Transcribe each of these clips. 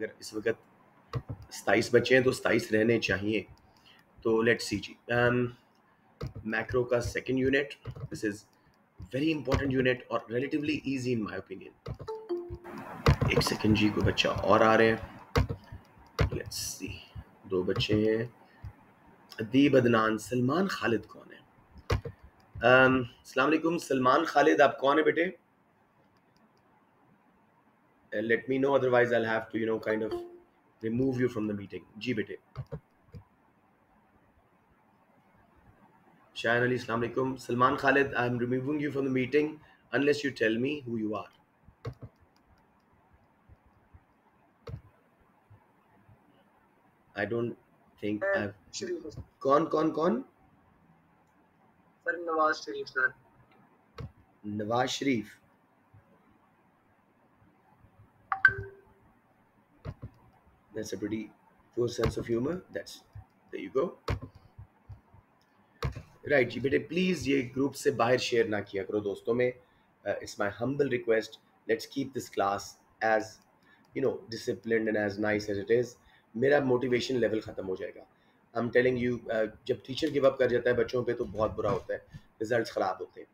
अगर इस वक्त 27 बच्चे हैं तो 27 रहने चाहिए। तो लेट्स सी जी, मैक्रो का second unit, this is very important unit और relatively easy in my opinion. एक सेकंड जी, कोई बच्चा और आ रहे हैं, लेट्स सी। 2 बच्चे हैं, अदीब, अदनान। सलमान खालिद कौन है? अस्सलाम वालेकुम सलमान खालिद, आप कौन है बेटे? Let me know, otherwise I'll have to kind of remove you from the meeting. जी बेटे। शायन अली, अस्सलाम वालेकुम। Salman Khalid, I am removing you from the meeting unless you tell me who you are. I don't think I've... कौन कौन कौन? Sir Nawaz Sharif sir. Nawaz Sharif. That's a pretty poor sense of humor. There you go. Right जी बेटे, please ये group से बाहर share ना किया करो दोस्तों में। It's my humble request, let's keep this class as disciplined and as nice as it is. मेरा मोटिवेशन लेवल ख़त्म हो जाएगा। आई एम टेलिंग यू, जब टीचर गिव अप कर जाता है बच्चों पे तो बहुत बुरा होता है, रिजल्ट्स ख़राब होते हैं।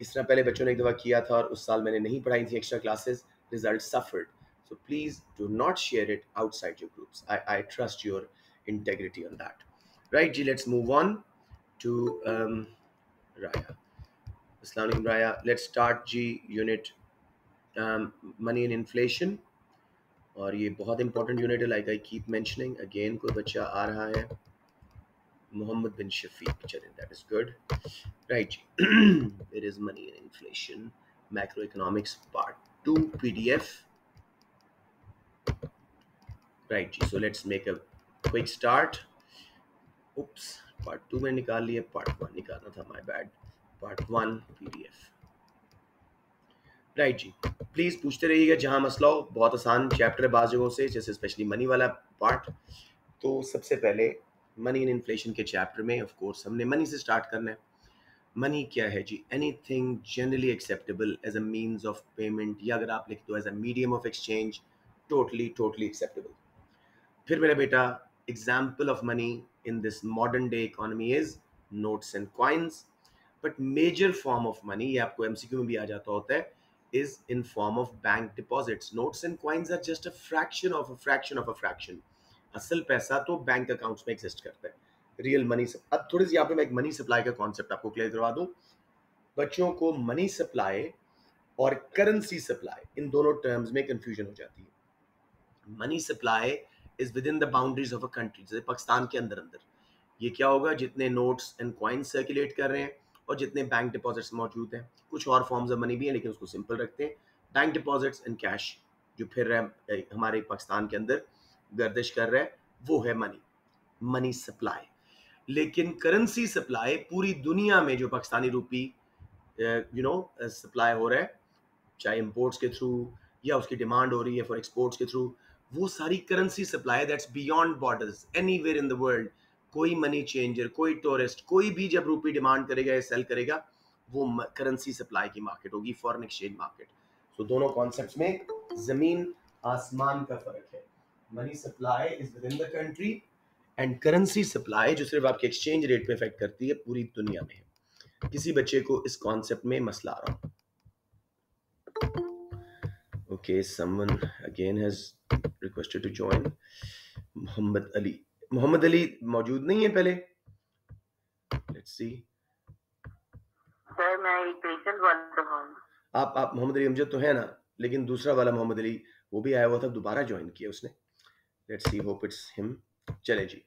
इस तरह पहले बच्चों ने एक दफ़ा किया था और उस साल मैंने नहीं पढ़ाई थी extra classes, result suffered. So please do not share it outside your groups. I trust your integrity on that. Right जी, let's move on to Raya. Assalamu alaikum Raya. Let's start G unit, money and inflation. और ये बहुत important unit है, like I keep mentioning again. कोई बच्चा आ रहा है, मोहम्मद बिन शफीक, चलें, दैट इज गुड। राइट जी, it is money and inflation, macro economics part 2 PDF। Right जी, so let's make a quick start. Oops, part 2 में निकाल लिया, पार्ट 1 निकालना था, my bad. Part 1 PDF। Right जी, प्लीज पूछते रहिएगा जहां मसला हो। बहुत आसान चैप्टर है बाज़ जगहों से, जैसे स्पेशली मनी वाला पार्ट। तो सबसे पहले मनी एंड इन्फ्लेशन के चैप्टर में ऑफ कोर्स हमने मनी से स्टार्ट करना है। मनी क्या है जी? Anything generally acceptable as a means of payment, या अगर आप लिख दो as a medium of exchange, totally totally acceptable. फिर मेरा बेटा, example of money in this modern day economy is notes and coins. But major form of money, ये आपको एमसीक्यू में भी आ जाता होता है, is in form of bank deposits. Notes and coins are just a fraction of a fraction of a fraction. असल पैसा तो बैंक अकाउंट्स में एग्जिस्ट करता है, रियल मनी। अब थोड़ी सी यहाँ पे मैं एक मनी सप्लाई का कॉन्सेप्ट आपको क्लियर करवा दूं। बच्चों को मनी सप्लाई और करेंसी सप्लाई, इन दोनों टर्म्स में कंफ्यूजन हो जाती है। Money supply is with in the boundaries of a country, जैसे पाकिस्तान के अंदर अंदर ये क्या होगा, जितने नोट्स एंड कॉइन्स सर्कुलेट कर रहे हैं और जितने बैंक डिपॉजिट्स मौजूद हैं। कुछ और फॉर्म्स ऑफ मनी भी हैं लेकिन उसको सिंपल रखते हैं। बैंक डिपॉजिट्स एंड कैश जो फिर रहा है हमारे पाकिस्तान के अंदर गर्दिश कर रहा है, वो है मनी, मनी सप्लाई। लेकिन करेंसी सप्लाई पूरी दुनिया में जो पाकिस्तानी रूपी सप्लाई हो रहा है, चाहे इंपोर्ट्स के थ्रू या उसकी डिमांड हो रही है फॉर एक्सपोर्ट्स के थ्रू, वो सारी currency supply that's beyond borders, anywhere in the world. कोई मनी चेंजर, कोई टूरिस्ट, कोई भी जब रूपी डिमांड करेगा या सेल करेगा, वो करेंसी सप्लाई की मार्केट होगी, फॉरेन एक्सचेंज मार्केट। सो दोनों कॉन्सेप्ट्स में जमीन आसमान का फर्क है। Money supply is with in the country and currency supply जो सिर्फ आपके एक्सचेंज रेट पे इफेक्ट करती है, पूरी दुनिया में है। किसी बच्चे को इस कॉन्सेप्ट में मसला आ रहा हो? Okay, someone again has requested to join. Mohammad Ali, Mohammad Ali मौजूद नहीं है पहले? Let's see. सर मैं एक पेशेंट वाला हूँ। आप मोहम्मद अली अमजद तो है ना, लेकिन दूसरा वाला मोहम्मद अली वो भी आया हुआ था, दोबारा ज्वाइन किया उसने। Let's see, hope it's him. चले जी,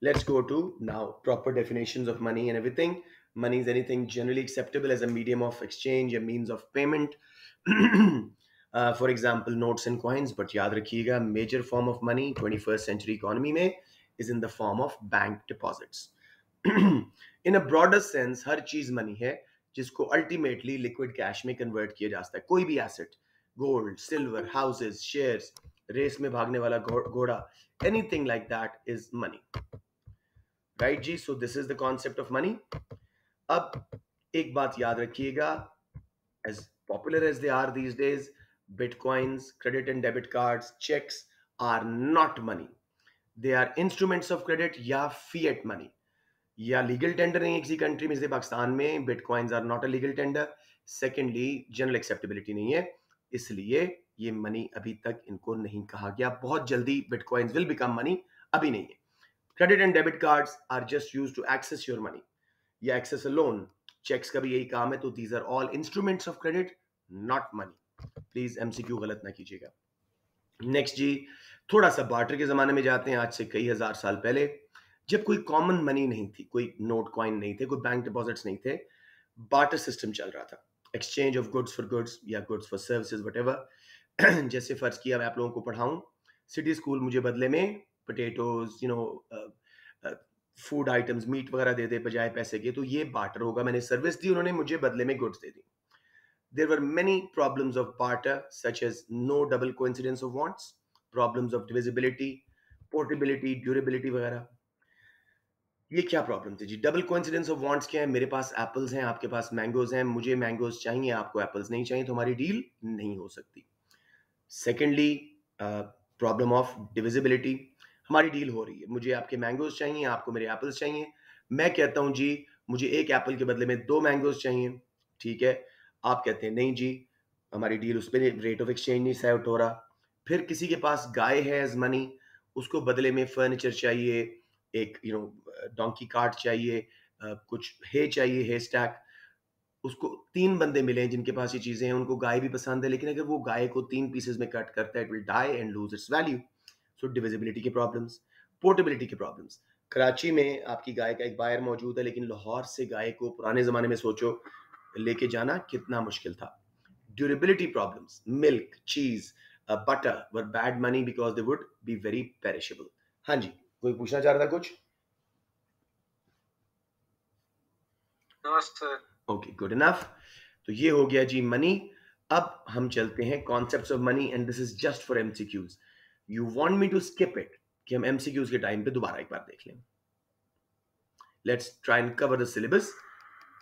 let's go to now proper definitions of money and everything. Money is anything generally acceptable as a medium of exchange, a means of payment. For example, notes and coins. But याद रखिएगा, major form of money 21st century economy में is in the form of bank deposits. In a broader sense, हर चीज money है जिसको ultimately liquid cash में convert किया जा सकता है। कोई भी asset, gold, silver, houses, shares, race में भागने वाला घोड़ा, anything like that is money. Right ji? So this is the concept of money. अब एक बात याद रखिएगा, as popular as they are these days, bitcoins, credit and debit cards, checks, are not money, they are instruments of credit या fiat money, या legal tender नहीं है किसी कंट्री में, जैसे पाकिस्तान में bitcoins are not a legal tender. Secondly general acceptability नहीं है, इसलिए ये मनी अभी तक इनको नहीं कहा गया। बहुत जल्दी बिटकॉइंस विल बिकम मनी, अभी नहीं है। Credit and debit cards are just used to access your money या एक्सेस अ लोन, चेक्स का भी यही काम है। तो these are all instruments of credit, not money. Please MCQ गलत ना कीजिएगा। नेक्स्ट जी, थोड़ा सा बार्टर के जमाने में जाते हैं, आज से कई हजार साल पहले, जब कोई कॉमन मनी नहीं थी, कोई नोट कॉइन नहीं थे, कोई बैंक डिपॉजिट्स नहीं थे, बार्टर सिस्टम चल रहा था, exchange of goods for goods या गुड्स फॉर सर्विसेज वट। जैसे फर्ज किया मैं आप लोगों को पढ़ाऊं, सिटी स्कूल मुझे बदले में पोटेटोज, फूड आइटम्स, मीट वगैरह दे दे बजाय पैसे के, तो ये बार्टर होगा। मैंने सर्विस दी, उन्होंने मुझे बदले में goods they the. There were many problems of barter, such as no double coincidence of wants, problems of divisibility, portability, durability वगैरह। ये क्या प्रॉब्लम थी जी? डबल कोइंसिडेंस ऑफ वांट्स क्या है? मेरे पास एप्पल्स हैं, आपके पास मैंगोज हैं, मुझे मैंगोज चाहिए, आपको एप्पल्स नहीं चाहिए, तो हमारी डील नहीं हो सकती। सेकेंडली, प्रॉब्लम ऑफ डिविजिबिलिटी, हमारी डील हो रही है, मुझे आपके मैंगोज चाहिए, आपको मेरे एप्पल्स चाहिए। मैं कहता हूं जी मुझे एक एप्पल के बदले में 2 मैंगोज चाहिए, ठीक है। आप कहते हैं नहीं जी, हमारी डील उस पर रेट ऑफ एक्सचेंज नहीं सेट हो रहा। फिर किसी के पास गाय है एज मनी, उसको बदले में फर्नीचर चाहिए, एक डोंकी कार्ट चाहिए, कुछ हे चाहिए, हे स्टैक। उसको 3 बंदे मिले हैं जिनके पास ये चीजें हैं, उनको गाय भी पसंद है, लेकिन अगर वो गाय को 3 पीसेस में कट करता है, it will die and lose its value. So divisibility के प्रॉब्लम्स, पोर्टेबिलिटी के प्रॉब्लम्स। कराची में आपकी गाय का एक बायर मौजूद है, लेकिन लाहौर से गाय को पुराने जमाने में सोचो लेके जाना कितना मुश्किल था। ड्यूरेबिलिटी प्रॉब्लम्स, मिल्क, चीज, butter were bad money because they would be very perishable. हाँ जी, कोई पूछना चाह रहा था कुछ? Okay, good enough. तो ये हो गया जी मनी। अब हम चलते हैं concepts of money, and this is just for MCQs. You want me to skip it, कि हम एमसीक्यूज के टाइम पे दोबारा एक बार देख लें? Let's try and cover the syllabus,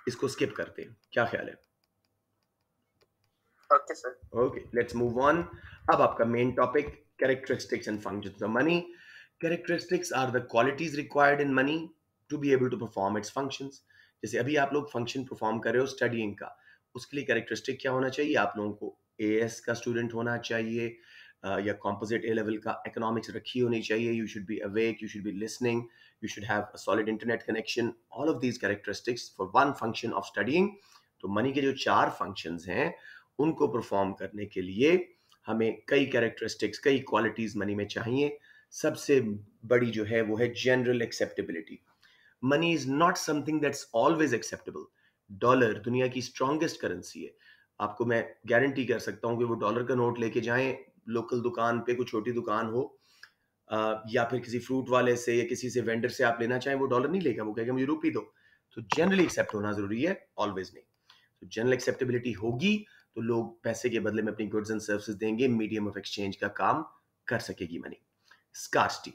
इसको स्किप करते हैं, क्या ख्याल है? Okay sir. Okay, let's move on. अब आपका main topic, characteristics and functions of money. Characteristics are the qualities required in money to be able to perform its functions. जैसे अभी आप लोग फंक्शन परफॉर्म कर रहे हो स्टडीइंग का, उसके लिए कैरेक्टरिस्टिक क्या होना चाहिए? आप लोगों को एएस का स्टूडेंट होना चाहिए, या कॉम्पोजिट ए लेवल का इकोनॉमिक्स रखी होनी चाहिए। You should be awake, you should be listening, you should have a solid internet connection, all of these characteristics for one function of studying. तो मनी के जो 4 फंक्शंस हैं, उनको परफॉर्म करने के लिए हमें कई कैरेक्टरिस्टिक्स, कई क्वालिटीज मनी में चाहिए। सबसे बड़ी जो है वो है general acceptability. Money is not something that's always acceptable. Dollar दुनिया की स्ट्रॉन्गेस्ट करेंसी है। आपको मैं गारंटी कर सकता हूं कि वो डॉलर का नोट लेके जाएं लोकल दुकान पे, कोई छोटी दुकान हो, या फिर किसी फ्रूट वाले से या किसी से वेंडर से आप लेना चाहें, वो डॉलर नहीं लेगा, वो कहेगा मुझे रुपी दो। तो जनरली एक्सेप्ट होना जरूरी है, ऑलवेज नहीं। तो जनरल एक्सेप्टेबिलिटी होगी तो लोग पैसे के बदले में अपनी गुड्स एंड सर्विसेज देंगे, मीडियम ऑफ एक्सचेंज का काम कर सकेगी मनी। स्कार्सिटी,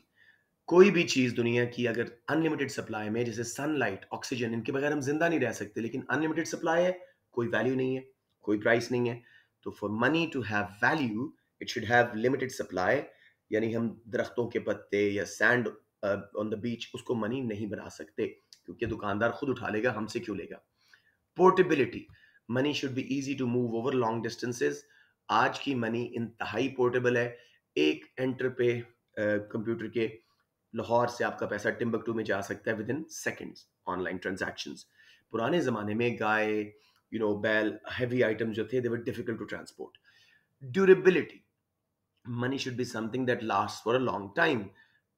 कोई भी चीज दुनिया की अगर अनलिमिटेड सप्लाई में, जैसे सनलाइट, ऑक्सीजन, इनके बगैर हम जिंदा नहीं रह सकते, लेकिन अनलिमिटेड सप्लाई है, कोई वैल्यू नहीं है, कोई प्राइस नहीं है। तो for money to have value it should have limited supply. यानी हम दरख्तों के पत्ते या सैंड ऑन द बीच उसको मनी नहीं बना सकते, क्योंकि दुकानदार खुद उठा लेगा, हमसे क्यों लेगा। Portability, money should be easy to move over long distances. आज की मनी इंतहाई पोर्टेबल है। एक एंटर पे कंप्यूटर के लाहौर से आपका पैसा टिम्बकटू में जा सकता है within seconds, online transactions. पुराने जमाने में गाय, बैल, हैवी आइटम्स जो थे, they were difficult to transport. Durability, money should be something that last for a long time,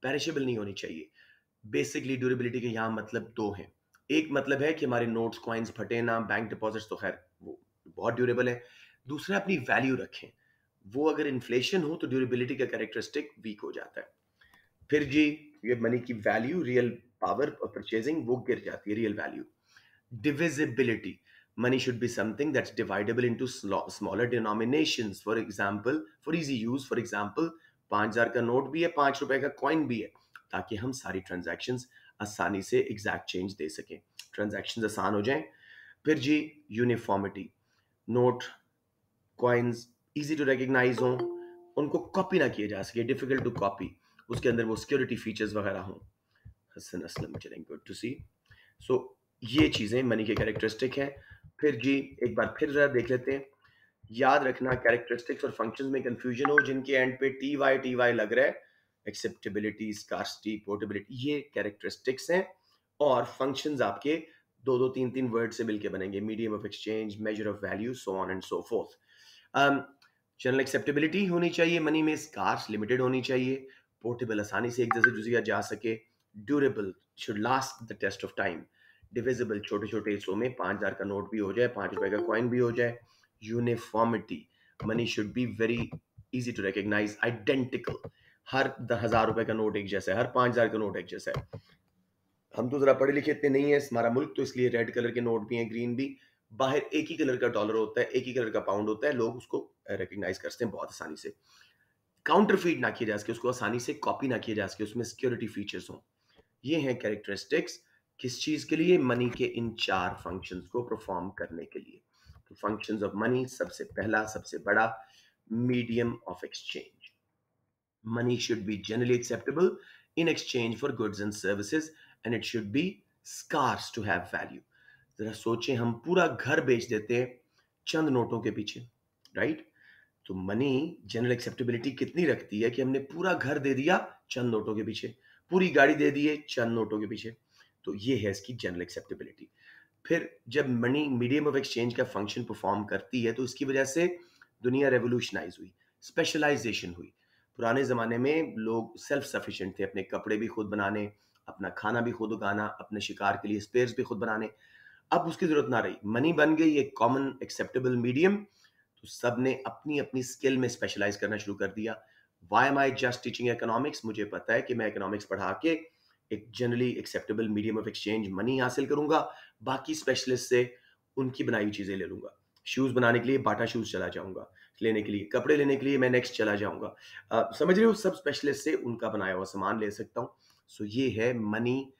perishable नहीं होनी चाहिए। बेसिकली ड्यूरेबिलिटी के यहाँ मतलब 2 हैं। एक मतलब है कि हमारे नोट्स, कॉइन्स फटे ना, बैंक डिपॉजिट्स तो खैर वो बहुत ड्यूरेबल है। दूसरा, अपनी वैल्यू रखें। वो अगर इन्फ्लेशन हो तो ड्यूरेबिलिटी का कैरेक्टरिस्टिक वीक हो जाता है। फिर जी, ये मनी की value, real power of purchasing, वो गिर जाती है, real value. Divisibility, money should be something that's dividable into smaller denominations. For example, for easy use, for example, 5,000 का नोट भी है, 5 रुपए का कॉइन भी है, ताकि हम सारी ट्रांजैक्शंस आसानी से एग्जैक्ट चेंज दे सकें, ट्रांजैक्शंस आसान हो जाएं। फिर जी, uniformity, note, coins easy to recognise हों, उनको कॉपी ना किए जा सके, डिफिकल्ट टू कॉपी, उसके अंदर वो सिक्योरिटी फीचर्स वगैरह हों। हसन असलम, चलेंगे, गुड टू सी। सो ये चीज़ें मनी के कैरेक्टरिस्टिक हैं। फिर जी एक बार फिर जरा देख लेते हैं। याद रखना, कैरेक्टरिस्टिक्स और फंक्शंस में कंफ्यूजन हो जिनके एंड पे टी वाई लग रहा है, एक्सेप्टेबिलिटी, स्कार्सिटी, पोर्टेबिलिटी, ये कैरेक्टरिस्टिक्स हैं। और फंक्शंस आपके दो दो तीन तीन वर्ड से मिलके बनेंगे, medium of exchange, major of value, so on and so fourth. General acceptability होनी चाहिए मनी में, स्कार्स लिमिटेड होनी चाहिए, पोर्टेबल आसानी से एक जगह से दूसरी जगह जा सके, durable should last the test of time, divisible छोटे छोटे हिस्सों में 5,000 का नोट भी हो जाए, 5 रुपए का कॉइन भी हो जाए, uniformity, money should be very easy to recognise, identical, हर 10,000 रुपए का नोट एक जैसा है, हर 5,000 का नोट एक जैसा है। हम तो जरा पढ़े लिखे इतने नहीं है हमारा मुल्क, तो इसलिए रेड कलर के नोट भी हैं, ग्रीन भी, बाहर एक ही कलर का डॉलर होता है, एक ही कलर का पाउंड होता है, लोग उसको रिकग्नाइज करते हैं बहुत आसानी से। काउंटरफीट ना किए जा सके, उसको आसानी से कॉपी ना किए जा सके, उसमें सिक्योरिटी फीचर्स हों। ये हैं कैरेक्टरिस्टिक्स किस चीज के लिए, मनी के इन 4 फंक्शंस को परफॉर्म करने के लिए। तो फंक्शंस ऑफ मनी, सबसे पहला सबसे बड़ा, medium of exchange. Money should be generally acceptable in exchange for goods and services, and it should be scarce to have value. जरा सोचें, हम पूरा घर बेच देते हैं चंद नोटों के पीछे, राइट? तो मनी जनरल एक्सेप्टेबिलिटी कितनी रखती है कि हमने पूरा घर दे दिया चंद नोटों के पीछे, पूरी गाड़ी दे दी है चंद नोटों के पीछे। तो ये है इसकी जनरल एक्सेप्टेबिलिटी। फिर जब मनी मीडियम ऑफ एक्सचेंज का फंक्शन परफॉर्म करती है तो इसकी वजह से दुनिया रेवोल्यूशनाइज हुई, स्पेशलाइजेशन हुई। पुराने ज़माने में लोग सेल्फ सफिशिएंट थे, अपने कपड़े भी खुद बनाने, अपना खाना भी खुद उगाना, अपने शिकार के लिए स्पेयर्स भी खुद बनाने। अब उसकी ज़रूरत ना रही, मनी बन गई एक कॉमन एक्सेप्टेबल मीडियम, तो सब ने अपनी अपनी स्किल में स्पेशलाइज करना शुरू कर दिया। Why am I just teaching economics? मुझे पता है कि मैं इकोनॉमिक्स पढ़ा के एक generally acceptable medium of exchange money हासिल करूंगा, बाकी स्पेशलिस्ट से उनकी बनाई हुई चीज़ें ले लूंगा। शूज़ बनाने के लिए बाटा शूज़ चला जाऊंगा, लेने के लिए कपड़े लेने के लिए मैं नेक्स्ट चला जाऊंगा। समझ रहे हो, सब स्पेशलिस्ट से उनका बनाया हुआ सामान ले सकता हूँ। सो ये है money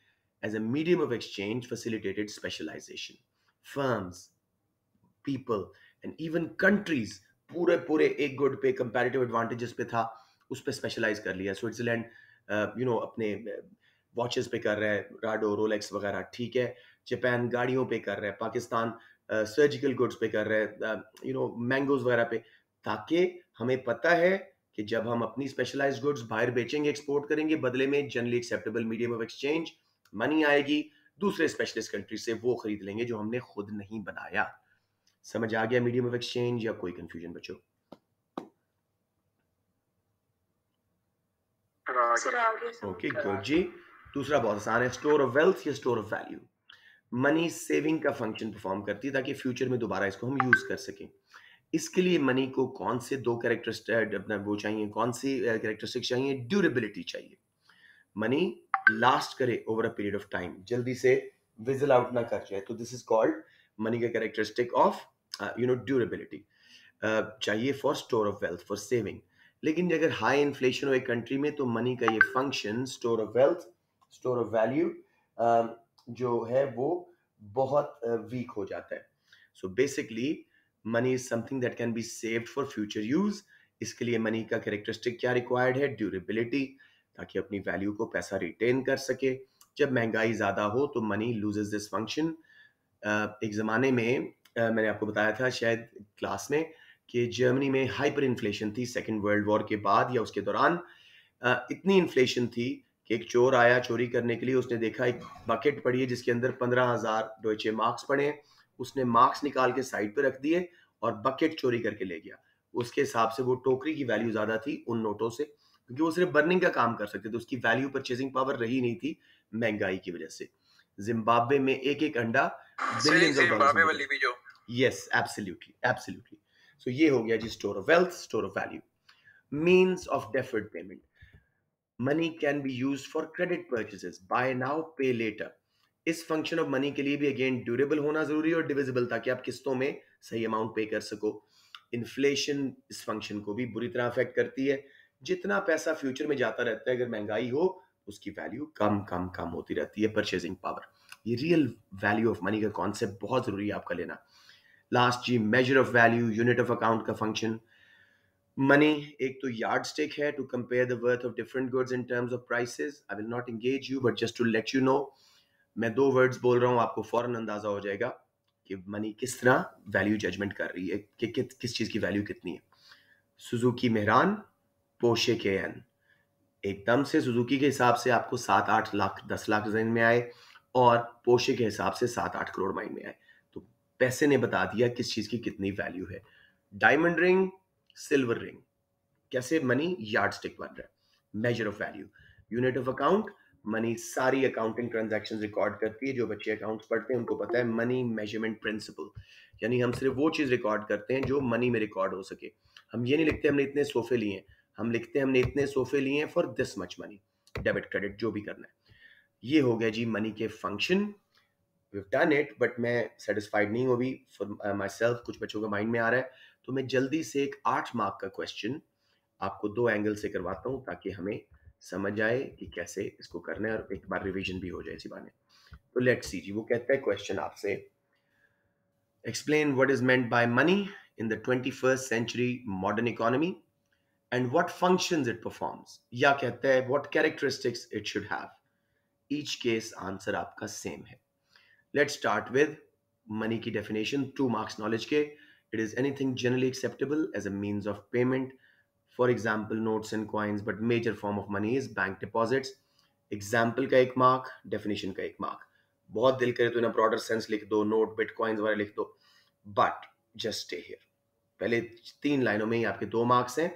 as a medium of exchange facilitated specialization. Firms, people and even countries पूरे पूरे एक गुड पे कंपैरेटिव एडवांटेजेस पे था, उस पे स्पेशलाइज कर लिया। स्विट्जरलैंड अपने वॉचेस पे कर रहा है, राडो, रोलेक्स वगैरह, ठीक है। जापान गाड़ियों पे कर रहा है, पाकिस्तान सर्जिकल गुड्स पे कर रहा है, मैंगोज वगैरह पे, ताकि हमें पता है कि जब हम अपनी स्पेशलाइज्ड गुड्स बाहर बेचेंगे, एक्सपोर्ट करेंगे, बदले में generally acceptable medium of exchange money आएगी, दूसरे स्पेशलिस्ट कंट्री से वो खरीद लेंगे जो हमने खुद नहीं बनाया। समझ आ गया मीडियम ऑफ एक्सचेंज, या कोई कंफ्यूजन बच्चों? ओके, गुड जी। दूसरा बहुत आसान है, स्टोर ऑफ वेल्थ या store of value. Money saving का फंक्शन परफॉर्म करती है ताकि फ्यूचर में दोबारा इसको हम यूज कर सकें। इसके लिए मनी को कौन से दो कैरेक्टरिस्टिक अपना वो चाहिए, कौन सी कैरेक्टरिस्टिक चाहिए? ड्यूरेबिलिटी चाहिए। मनी लास्ट करे over a period of time, जल्दी से विजल आउट ना कर जाए, तो दिस इज कॉल्ड मनी का कैरेक्टरिस्टिक ऑफ ड्यूरेबिलिटी। चाहिए for store of wealth, for saving. लेकिन अगर हाई इन्फ्लेशन हो एक कंट्री में, तो मनी का ये function store of wealth, store of value जो है वो बहुत वीक हो जाता है। So basically money is something that can be saved for future use. इसके लिए मनी का कैरेक्टरिस्टिक क्या रिक्वायर्ड है? ड्यूरेबिलिटी, ताकि अपनी वैल्यू को पैसा रिटेन कर सके। जब महंगाई ज़्यादा हो तो मनी लूजेस दिस फंक्शन। एक ज़माने में मैंने आपको बताया था शायद क्लास में कि जर्मनी में हाइपर इन्फ्लेशन थी सेकेंड वर्ल्ड वॉर के बाद या उसके दौरान। इतनी इन्फ्लेशन थी कि एक चोर आया चोरी करने के लिए, उसने देखा एक बकेट पड़ी है जिसके अंदर 15,000 डोइचे मार्क्स पड़े हैं, उसने मार्क्स निकाल के साइड पे रख दिए और बकेट चोरी करके ले गया। उसके हिसाब से वो टोकरी की वैल्यू ज़्यादा थी उन नोटों से, क्योंकि वो सिर्फ बर्निंग का काम कर सकते थे, उसकी वैल्यू परचेजिंग पावर रही नहीं थी महंगाई की वजह से। जिम्बाब्वे में एक एक अंडा बिलियंस ऑफ डॉलर्स में बिका। Yes, absolutely absolutely. सो ये हो गया जी store of wealth, store of value. Means of deferred payment, money can be use for credit purchases, buy now pay later. इस फंक्शन ऑफ मनी के लिए भी अगेन ड्यूरेबल होना जरूरी है और डिविजिबल, ताकि आप किस्तों में सही अमाउंट पे कर सको। इन्फ्लेशन इस फंक्शन को भी बुरी तरह अफेक्ट करती है। जितना पैसा फ्यूचर में जाता रहता है, अगर महंगाई हो, उसकी वैल्यू कम कम कम होती रहती है, परचेजिंग पावर। ये रियल वैल्यू ऑफ मनी का कॉन्सेप्ट बहुत जरूरी है आपका लेना। लास्ट जी, measure of value, unit of account का फंक्शन। मनी एक तो यार्ड स्टिक है to compare the worth of different goods in terms of prices. I will not engage you but just to let you know, मैं दो words बोल रहा हूँ, आपको फौरन अंदाजा हो जाएगा कि मनी किस तरह वैल्यू जजमेंट कर रही है, कि किस चीज की वैल्यू कितनी है. सुजुकी मेहरान, पोशे के एन. एकदम से सुजुकी के हिसाब से आपको 7-8 लाख 10 लाख जमीन में आए और पोशे के हिसाब से 7-8 करोड़ माइंड में आए. तो पैसे ने बता दिया किस चीज की कितनी वैल्यू है. डायमंड रिंग, सिल्वर रिंग, कैसे मनी यार्ड स्टिक बन रहा है, major of value. Unit of account, money सारी अकाउंटिंग ट्रांजैक्शन रिकॉर्ड करती है. जो बच्चे अकाउंट्स पढ़ते हैं उनको पता है मनी मेजरमेंट प्रिंसिपल, यानी हम सिर्फ वो चीज रिकॉर्ड करते हैं जो मनी में रिकॉर्ड हो सके. हम ये नहीं लिखते हमने इतने सोफे लिए हैं, हम लिखते हैं हमने इतने सोफे लिए हैं for this much money, debit credit जो भी करना है. ये हो गया जी मनी के function. We've done it, but मैं सेटिस्फाइड नहीं हूँ अभी फॉर माई सेल्फ. कुछ बच्चों का माइंड में आ रहा है, तो मैं जल्दी से एक 8 मार्क का क्वेश्चन आपको 2 एंगल से करवाता हूँ ताकि हमें समझ आए कि कैसे इसको करना है और एक बार रिवीजन भी हो जाए इसी बहाने. तो लेट्स सी जी, वो कहता है क्वेश्चन आपसे, explain what is meant by money in the 21st century modern economy and what functions it performs. या कहता है what characteristics it should have. Each case answer आपका सेम है. Let's start with money की definition, 2 marks knowledge के. It is anything generally acceptable as a means of payment. For example, notes and coins, but major form of money is bank deposits. Example का 1 mark, definition का 1 mark. बहुत दिल करे तो in a broader sense लिख दो, note bitcoins वगैरह लिख दो, but just stay here. पहले 3 लाइनों में ही आपके 2 मार्क्स हैं,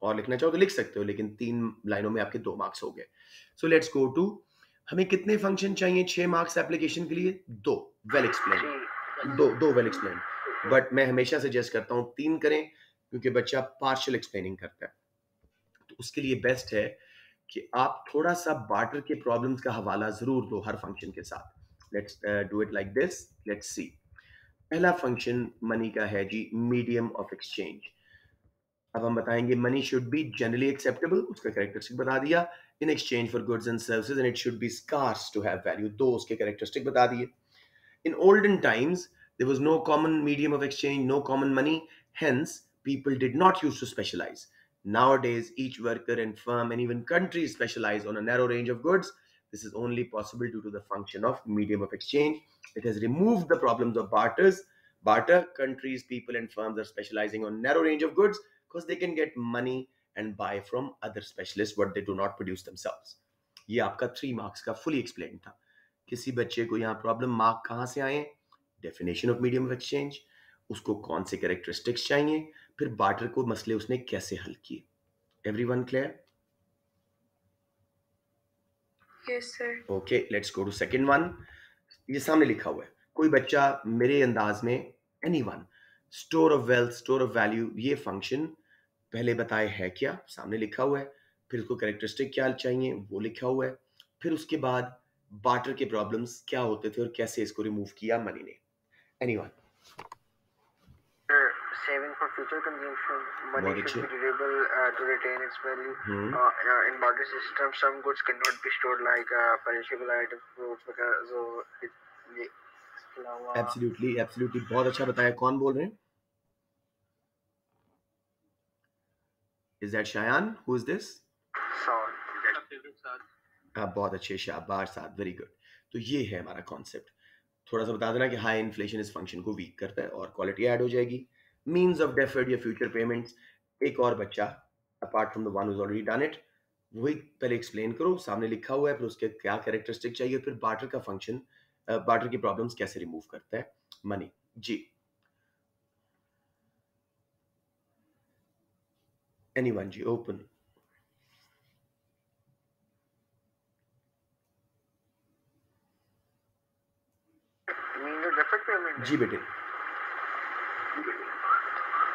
और लिखना चाहो तो लिख सकते हो, लेकिन 3 लाइनों में आपके 2 मार्क्स हो गए. सो लेट्स गो टू, हमें कितने फंक्शन चाहिए 6 मार्क्स एप्लीकेशन के लिए? 2. वेल एक्सप्लेन, दो वेल एक्सप्लेन. बट मैं हमेशा सजेस्ट करता हूँ 3 करें, क्योंकि बच्चा पार्शियल एक्सप्लेनिंग करता है. तो उसके लिए बेस्ट है कि आप थोड़ा सा बार्टर के प्रॉब्लम्स का हवाला जरूर दो हर फंक्शन के साथ. Let's do it like this. Let's see. पहला फंक्शन मनी का है जी, मीडियम ऑफ एक्सचेंज. अब हम बताएंगे money should be generally acceptable, उसका कैरेक्टरिस्टिक बता दिया, in exchange for goods and services, and it should be scarce to have value. दो उसके कैरेक्टरिस्टिक बता दिए. In olden times, there was no common medium of exchange, no common money. Hence, people did not use to specialize. Nowadays, each worker and firm and even country specialize on a narrow range of goods. This is only possible due to the function of medium of exchange. It has removed the problems of barter. Countries, people, and firms are specializing on narrow range of goods because they can get money and buy from other specialists what they do not produce themselves. ये आपका 3 marks का fully explain था. किसी बच्चे को यहाँ problem mark कहाँ से आए? Definition of medium of exchange, उसको कौन से कैरेक्टरिस्टिक्स चाहिए, फिर बार्टर को मसले उसने कैसे हल किए. Everyone clear? Yes sir. Okay, let's go to second one. ये सामने लिखा हुआ है, कोई बच्चा मेरे अंदाज में, anyone, store of wealth, store of value, ये फंक्शन पहले बताए है क्या, सामने लिखा हुआ है. फिर उसको कैरेक्टरिस्टिक क्या चाहिए वो लिखा हुआ है. फिर उसके बाद बार्टर के प्रॉब्लम्स क्या होते थे और कैसे इसको रिमूव किया मनी ने. Anyone? Saving for future consumption. Money should be durable to retain its value. In barter system, some goods cannot be stored like perishable items, fruits, because absolutely absolutely, बहुत अच्छा बताया. कौन बोल रहे हैं? Is that Shayan? Who is this? बहुत अच्छे, शाबाश साथ, वेरी गुड. तो ये है हमारा कॉन्सेप्ट. थोड़ा सा बता देना कि हाई इन्फ्लेशन इस फंक्शन को वीक करता है और क्वालिटी ऐड हो जाएगी. मींस ऑफ डेफर्ड या फ्यूचर पेमेंट्स. एक और बच्चा apart from the one who already done it, वही पहले एक्सप्लेन करो, सामने लिखा हुआ है, फिर उसके क्या कैरेक्टरिस्टिक चाहिए, फिर बार्टर का फंक्शन, बार्टर की प्रॉब्लम्स कैसे रिमूव करता है मनी. जी, एनीवन जी, ओपन. जी बेटे.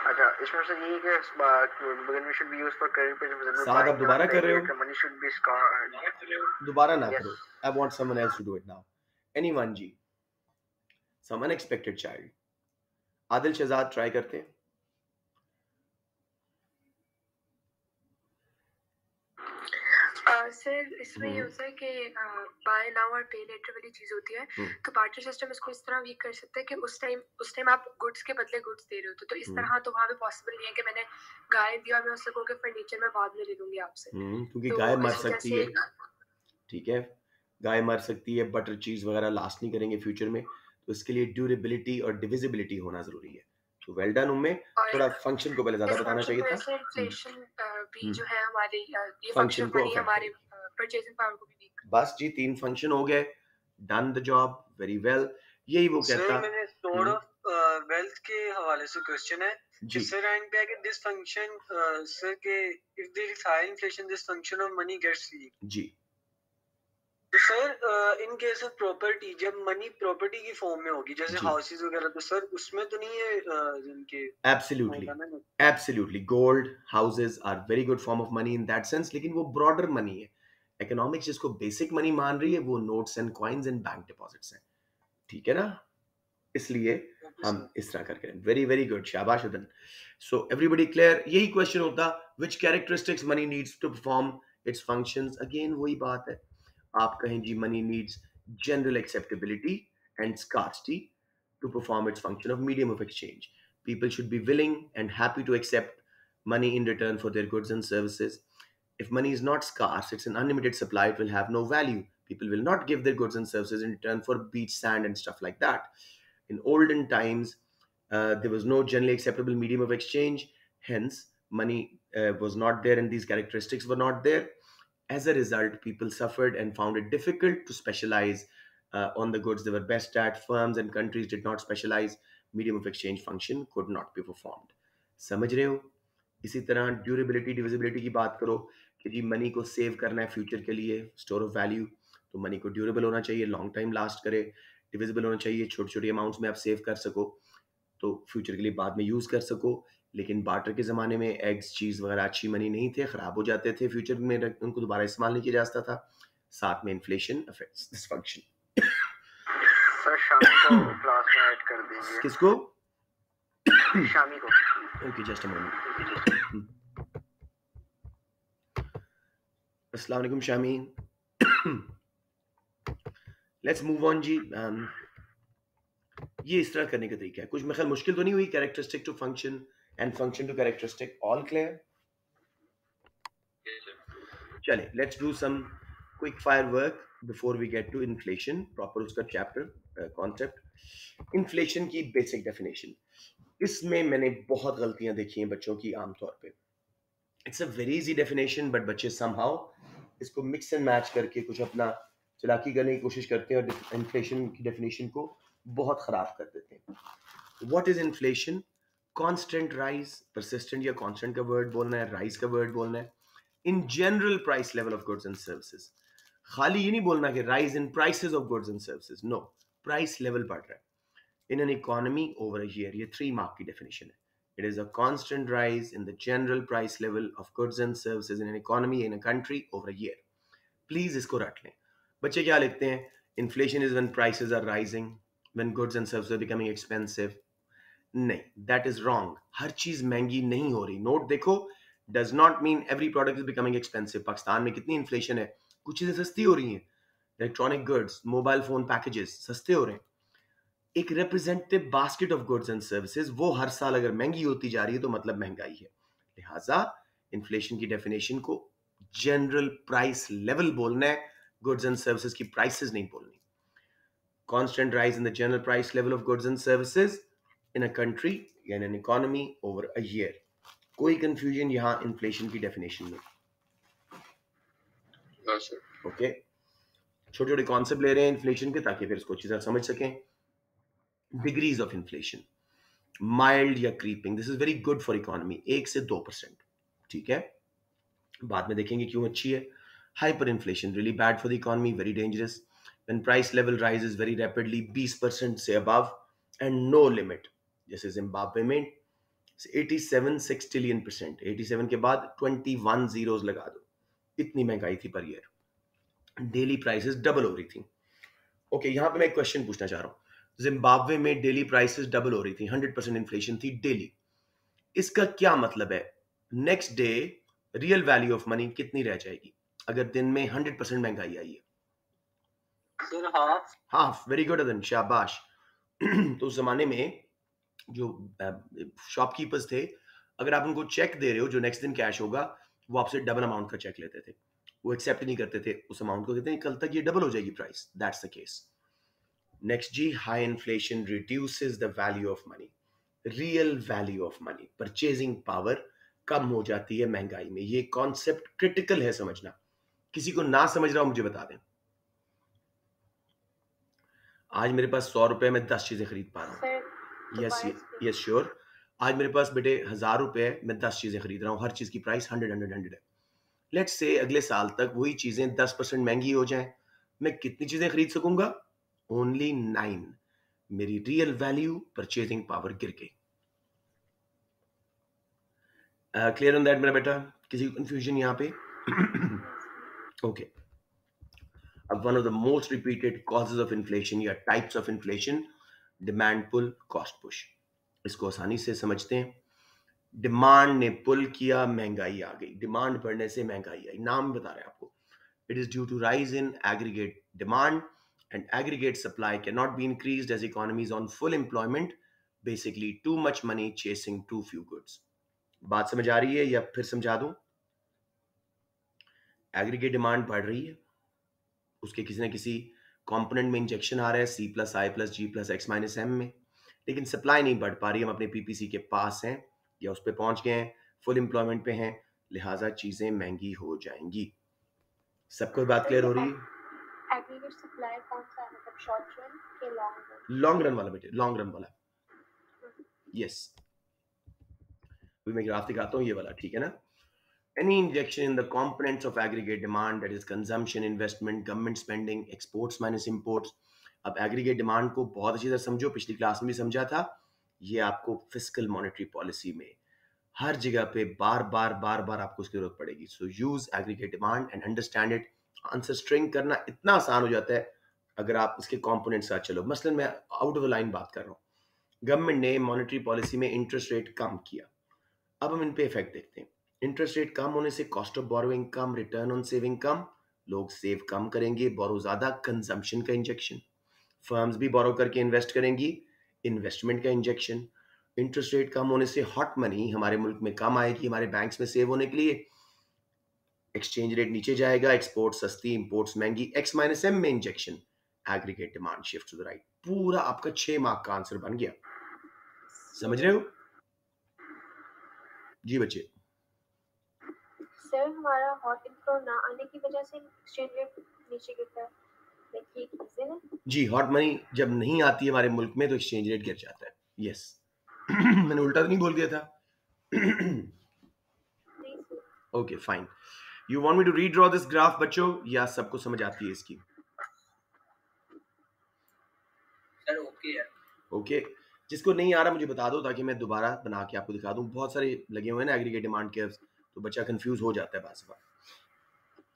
अच्छा, इसमें से यही कि money should be used for credit purposes. साथ आप दोबारा कर रहे हो? Money should be scarred. दोबारा ना करो. I want someone else to do it now. Anyone जी? Some unexpected child. Adil Shahzad try करते हैं. सर इसमें ये होता है कि बाय नाउ और पे लेटर वाली चीज होती है, तो बार्टर सिस्टम इसको इस तरह वीक कर सकता है कि उस टाइम आप गुड्स के बदले गुड्स दे रहे हो, तो इस तरह तो वहाँ पे पॉसिबल नहीं है कि मैंने गाय दी और मैं उससे कहूँ कि फर्नीचर में बाद में ले लूंगी आपसे, क्योंकि तो गाय मर इस वजह सकती से है, ठीक है, गाय मर सकती है, बटर चीज वगैरह लास्ट नहीं करेंगे फ्यूचर में, तो इसके लिए ड्यूरेबिलिटी और डिविजिबिलिटी होना जरूरी है। तो वेल डन उम्मे, थोड़ा फंक्शन को पहले ज्यादा बताना चाहिए था। इन्फ्लेशन भी जो है हमारी ये फंक्शन को मनी हमारे परचेजिंग पावर को भी वीक। बस जी 3 फंक्शन हो गए, done the job, very well. यही वो कहता सर मैंने सोर्ट ऑफ वेल्थ के हवाले से क्वेश्चन है जी। सर एंड पे है कि दिस फंक्शन सर के if there is high inflation this function of money gets weak जी। तो sir in case of property, जब मनी प्रॉपर्टी की फॉर्म में होगी जैसे हाउसेस वगैरह, तो सर उसमें तो नहीं है जिनके absolutely gold houses are very good form of money in that sense, लेकिन वो ब्रॉडर मनी है। इकोनॉमिक्स जिसको बेसिक मनी मान रही है वो notes and coins and bank deposits हैं, ठीक है ना, इसलिए हम इस तरह करके वेरी वेरी गुड, शाबाश उदन। So everybody clear? यही क्वेश्चन होता, which characteristics money needs to perform its functions. Again वही बात है, आप कहें जी money needs general acceptability and scarcity to perform its function of medium of exchange. People should be willing and happy to accept money in return for their goods and services. If money is not scarce, it's an unlimited supply, it will have no value. People will not give their goods and services in return for beach sand and stuff like that. In olden times, there was no generally acceptable medium of exchange. Hence, money was not there and these characteristics were not there. As a result, people suffered and found it difficult to specialize on the goods they were best at. Firms and countries did not specialize. Medium of exchange function could not be performed. समझ रहे हो? इसी तरह durability divisibility की बात करो कि जी money को सेव करना है फ्यूचर के लिए, स्टोर ऑफ वैल्यू, तो मनी को ड्यूरेबल होना चाहिए, लॉन्ग टाइम लास्ट करे। डिविजिबल होना चाहिए, छोटी छोटी अमाउंट्स में आप सेव कर सको तो फ्यूचर के लिए बाद में यूज कर सको। लेकिन बार्टर के ज़माने में एग्स चीज़ वगैरह अच्छी मनी नहीं थे, ख़राब हो जाते थे, फ्यूचर में उनको दोबारा इस्तेमाल नहीं किया जा सकता था। साथ में inflation affects this function. Sir Shami को क्लास में ऐड कर दीजिए। किसको? शामी को। Okay just a moment. अस्सलाम वालेकुम शामी। लेट्स मूव ऑन जी। ये इस तरह करने का तरीका है, कुछ मेरे ख्याल मुश्किल तो नहीं हुई। Characteristic to function and function to characteristic, all clear? चले let's do some quick fire work before we get to inflation, proper उसका चैप्टर कॉन्सेप्ट। इन्फ्लेशन की बेसिक डेफिनेशन, इसमें मैंने बहुत गलतियां देखी हैं बच्चों की आमतौर पे। It's a very easy definition but बच्चे समहाउ इसको मिक्स एंड मैच करके कुछ अपना चालाकी करने की कोशिश करते हैं और इन्फ्लेशन की डेफिनेशन को बहुत खराब कर देते हैं। What is inflation? Constant rise, persistent या कांस्टेंट का वर्ड बोलना है, राइज का वर्ड बोलना है, in general price level of goods and services. खाली ये नहीं बोलना कि rise in prices of goods and services, no, price level बढ़ रहा है in an economy over a year. ये 3 मार्क की डेफिनेशन है। It is a constant rise in the general price level of goods and services in an economy in a country over a year. Please इसको रट लें। बच्चे क्या लिखते हैं? Inflation is when prices are rising, when goods and services are becoming expensive. नहीं, that is wrong. हर चीज महंगी नहीं हो रही। नोट देखो, does not mean every product is becoming expensive. Pakistan में कितनी इन्फ्लेशन है, कुछ चीजें सस्ती हो रही हैं। Electronic goods, mobile phone packages सस्ते हो रहे हैं। एक representative basket of goods and services, वो हर साल अगर महंगी होती जा रही है तो मतलब महंगाई है। लिहाजा इन्फ्लेशन की डेफिनेशन को जनरल प्राइस लेवल बोलना है, गुड्स एंड सर्विसेज की प्राइसेस नहीं बोलनी। Constant rise in the general price level of goods and services in a country in an economy over a year. कोई कंफ्यूजन यहाँ इन्फ्लेशन की डेफिनेशन में? ओके, छोटे छोटे कॉन्सेप्ट ले रहे हैं इन्फ्लेशन के ताकि फिर इसको अच्छी तरह समझ सकें। डिग्रीज ऑफ इन्फ्लेशन, माइल्ड या creeping, this is very good for economy, 1 से 2%, ठीक है, बाद में देखेंगे क्यों अच्छी है। Hyper inflation really bad for the economy, very dangerous. When price level rises very rapidly, 20% से above and no limit, जैसे जिम्बाब्वे में 87 sextillion%, 87 के बाद 21 zeros लगा दो, इतनी महंगाई थी per year. Daily prices double हो रही थी। ओके, यहाँ पे मैं एक क्वेश्चन पूछना चाह रहा हूँ। जिम्बाब्वे में डेली प्राइसेस डबल हो रही थी, 100% इन्फ्लेशन थी डेली। इसका क्या मतलब है? Next day real value of money कितनी रह जाएगी? अगर दिन में 100% महंगाई आई है? Sir half. वेरी गुड अदन, शाबाश। तो उस जमाने में जो शॉपकीपर्स थे, अगर आप उनको चेक दे रहे हो जो नेक्स्ट दिन कैश होगा, वो आपसे डबल अमाउंट का चेक लेते थे। वो एक्सेप्ट नहीं करते थे उस अमाउंट को, कहते हैं कल तक ये डबल हो जाएगी price. That's the case. Next जी, high inflation reduces the value of money. Real value of money, purchasing power कम हो जाती है महंगाई में। ये कॉन्सेप्ट क्रिटिकल है समझना। किसी को ना समझ रहा हो मुझे बता दें। आज मेरे पास 100 रुपए में 10 चीजें खरीद पा रहा हूँ। Yes sure. आज मेरे पास बेटे 1000 रुपए में 10 चीजें खरीद रहा हूँ, हर चीज की प्राइस 100 है। लेट्स से अगले साल तक वही चीजें 10% महंगी हो जाएं, मैं कितनी चीजें खरीद सकूंगा? ओनली 9। मेरी रियल वैल्यू, परचेजिंग पावर गिर गई। क्लियर ऑन दैट मेरा बेटा? किसी को कंफ्यूजन यहाँ पे? ओके। अब one of the most repeated causes of inflation या types of inflation, demand pull, cost push. इसको आसानी से समझते हैं। डिमांड ने पुल किया, महंगाई आ गई। डिमांड बढ़ने से महंगाई आई, नाम बता रहे हैं आपको। It is due to rise in aggregate demand and aggregate supply can not be increased as economies on full employment, basically too much money chasing too few goods. बात समझ आ रही है या फिर समझा दूं? एग्रीगेट डिमांड बढ़ रही है, उसके किसी ना किसी कंपोनेंट में इंजेक्शन आ रहा है, C plus I plus G plus X minus M में, लेकिन सप्लाई नहीं बढ़ पा रही। हम अपने PPC के पास हैं या उस पर पहुंच गए हैं, फुल एम्प्लॉयमेंट पे हैं, लिहाजा चीजें महंगी हो जाएंगी। सबको बात क्लियर हो रही है? एग्रीगेट सप्लाई कौन सा है, मतलब शॉर्ट रन के लॉन्ग रन? लॉन्ग रन वाला बेटे, लॉन्ग रन वाला। यस, मैं ग्राफ दिखाता हूँ, ये वाला, ठीक है ना? Any injection in the components of aggregate demand, that is consumption, investment, government spending, exports minus imports. अब aggregate demand को बहुत अच्छी तरह समझो, पिछली क्लास में भी समझा था। ये आपको फिस्कल मॉनेटरी पॉलिसी में हर जगह पे बार बार आपको उसकी जरूरत पड़ेगी। So use aggregate demand and understand it. Answer string करना इतना आसान हो जाता है अगर आप उसके कॉम्पोनेंट साथ चलो। मसलन मैं आउट ऑफ लाइन बात कर रहा हूँ, गवर्नमेंट ने मॉनेटरी पॉलिसी में इंटरेस्ट रेट कम किया। अब हम इन पे इफेक्ट देखते हैं। इंटरेस्ट रेट कम होने से कॉस्ट ऑफ बोरोइंग कम, रिटर्न ऑन सेविंग कम, लोग सेव कम करेंगे, बोरो ज्यादा, कंजम्पशन का इंजेक्शन, फर्म्स भी बोरो करके इन्वेस्ट करेंगी, इन्वेस्टमेंट का इंजेक्शन। इंटरेस्ट रेट कम होने से हॉट मनी हमारे मुल्क में कम आएगी, हमारे बैंक्स में सेव होने के लिए। एक्सचेंज रेट नीचे जाएगा, एक्सपोर्ट सस्ती, इंपोर्ट्स महंगी, X माइनस M में injection, aggregate demand shift to the right. पूरा आपका 6 मार्क का आंसर बन गया। समझ रहे हो जी बच्चे? सर हमारा हॉट इनफ्लो ना आने की वजह से एक्सचेंज रेट नीचे गिरता है, देखिए एक रीजन है। जी, हॉट मनी जब नहीं आती है हमारे मुल्क में तो एक्सचेंज रेट गिर जाता है। यस मैंने उल्टा तो नहीं बोल दिया था? Okay fine. You want me to redraw this graph बच्चों, या सबको समझ आती है इसकी? सर ओके है। ओके, जिसको नहीं आ रहा मुझे बता दो ताकि मैं दोबारा बना के आपको दिखा दूं। बहुत सारे लगे हुए हैं ना एग्रीगेट डिमांड कर्व्स, तो बच्चा कंफ्यूज हो जाता है बार बार।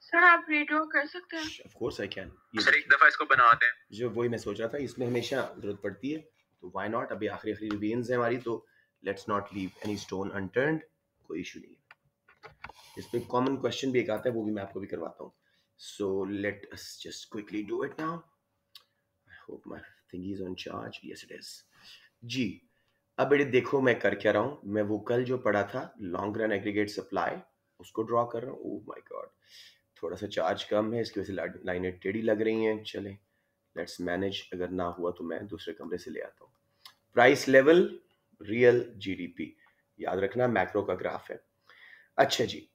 सर आप रीड्रॉ कर सकते हैं? Of course I can. Sir एक दफा इसको बना दें। जो वही मैं सोच रहा था, इसमें हमेशा जरूरत पड़ती है, तो व्हाई नॉट। अभी आखिरी रिवीजन्स है हमारी, तो let's not leave any stone unturned, कोई इशू नहीं है। इसमें कॉमन क्वेश्चन भी एक आता है, वो भी मैं आपको भी करवाता हूँ। So let us just quickly do it now. I hope my thing is on charge. Yes it is जी। अब बेटे देखो मैं कर क्या रहा हूँ, मैं वो कल जो पढ़ा था लॉन्ग रन एग्रीगेट सप्लाई, उसको ड्रॉ कर रहा हूँ। ओह माय गॉड, थोड़ा सा चार्ज कम है, इसकी वजह से लाइनें टेढ़ी लग रही हैं। चले लेट्स मैनेज, अगर ना हुआ तो मैं दूसरे कमरे से ले आता हूँ। प्राइस लेवल, रियल जीडीपी, याद रखना मैक्रो का ग्राफ है। अच्छा जी,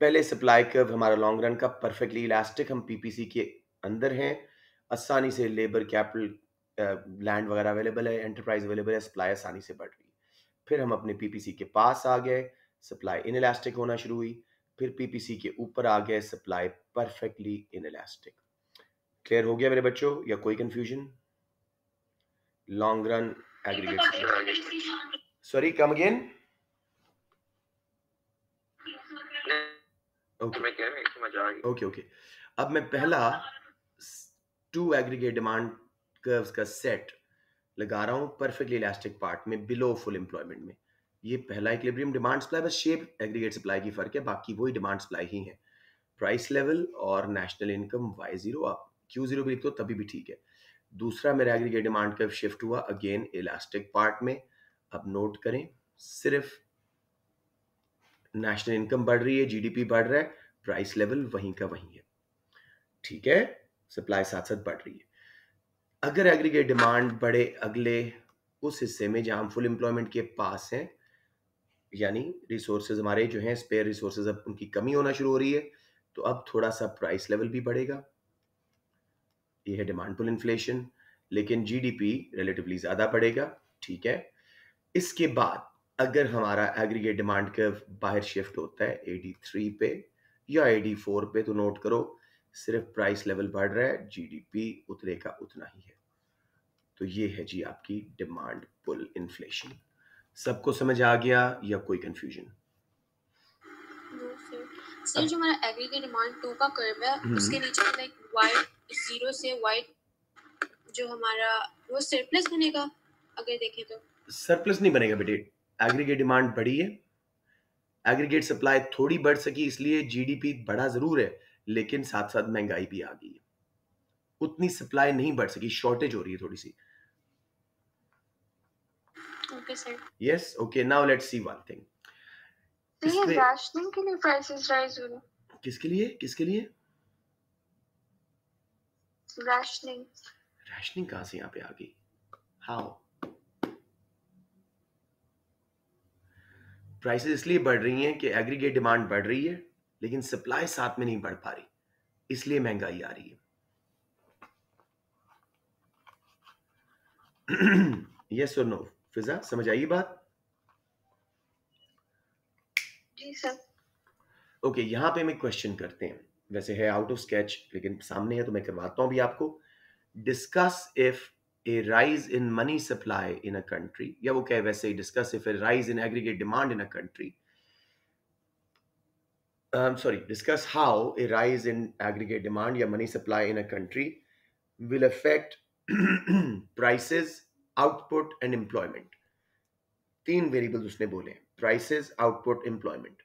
पहले सप्लाई कर्व हमारा लॉन्ग रन का परफेक्टली इलास्टिक, हम पीपीसी के अंदर हैं, आसानी से लेबर, कैपिटल, लैंड वगैरह अवेलेबल है, एंटरप्राइज अवेलेबल है, सप्लाई आसानी से बढ़ रही है। फिर हम अपने पीपीसी के पास आ गए, सप्लाई इनइलास्टिक होना शुरू हुई। फिर पीपीसी के ऊपर आ गए, सप्लाई परफेक्टली इनइलास्टिक। क्लियर हो गया मेरे बच्चों या कोई confusion? Long run aggregate, sorry come again. Okay, अब मैं पहला 2 एग्रीगेट डिमांड कर्व्स का सेट लगा रहा हूं परफेक्टली इलास्टिक पार्ट में, बिलो फुल एम्प्लॉयमेंट में। ये पहला इक्विलिब्रियम डिमांड सप्लाई, बस शेप एग्रीगेट सप्लाई की फर्क है, बाकी वही डिमांड सप्लाई ही है। प्राइस लेवल और नेशनल इनकम y0, आप q0 भी लिख दो तभी भी ठीक है। दूसरा मेरा एग्रीगेट डिमांड कर्व शिफ्ट हुआ अगेन इलास्टिक पार्ट में। अब नोट करें, सिर्फ नेशनल इनकम बढ़ रही है, जीडीपी बढ़ रहा है, प्राइस लेवल वहीं का वहीं है, ठीक है, सप्लाई साथ साथ बढ़ रही है। अगर एग्रीगेट डिमांड बढ़े अगले उस हिस्से में जहां हम फुल एम्प्लॉयमेंट के पास हैं, यानी रिसोर्सेज हमारे जो हैं स्पेयर रिसोर्सेज, अब उनकी कमी होना शुरू हो रही है, तो अब थोड़ा सा प्राइस लेवल भी बढ़ेगा। ये है डिमांड पुल इन्फ्लेशन, लेकिन जीडीपी रिलेटिवली ज्यादा बढ़ेगा, ठीक है। इसके बाद अगर हमारा एग्रीगेट डिमांड कर्व बाहर शिफ्ट होता है 83 पे या 84 पे, तो नोट करो सिर्फ प्राइस लेवल बढ़ रहा है, जीडीपी उतरेगा उतना ही है। तो ये है जी आपकी डिमांड पुल इन्फ्लेशन। सबको समझ आ गया या कोई कंफ्यूजन? सर जो हमारा एग्रीगेट डिमांड 2 का कर्व है उसके नीचे लाइक वाइट 0 से वाइट जो हमारा वो सरप्लस बनेगा, अगर देखें तो सरप्लस नहीं बनेगा बेटे, एग्रीगेट डिमांड बढ़ी है, एग्रीगेट सप्लाई थोड़ी बढ़ सकी, इसलिए जीडीपी बढ़ा जरूर है, लेकिन साथ साथ महंगाई भी आ गई है, उतनी सप्लाई नहीं बढ़ सकी, शॉर्टेज हो रही है थोड़ी सी। Okay sir. Yes, okay, now let's see one thing. तो ये राशनिंग के लिए प्राइसेस राइज हो रहे हैं? किसके लिए, किसके लिए? राशनिंग। राशनिंग कहां से यहाँ पे आ गई? हाउ? प्राइसेस इसलिए बढ़ रही हैं कि एग्रीगेट डिमांड बढ़ रही है, लेकिन सप्लाई साथ में नहीं बढ़ पा रही, इसलिए महंगाई आ रही है। यस और नो? फिजा समझ आई बात? जी सर। ओके, यहां पे हम एक क्वेश्चन करते हैं, वैसे है आउट ऑफ स्केच लेकिन सामने है तो मैं करवाता हूं भी आपको। Discuss if a rise in money supply in a country, या वो क्या वैसे ही, discuss if a rise in aggregate demand in a country, discuss how a rise in aggregate demand या money supply in a country will affect prices, output and employment. 3 variables उसने बोले, prices, output, employment.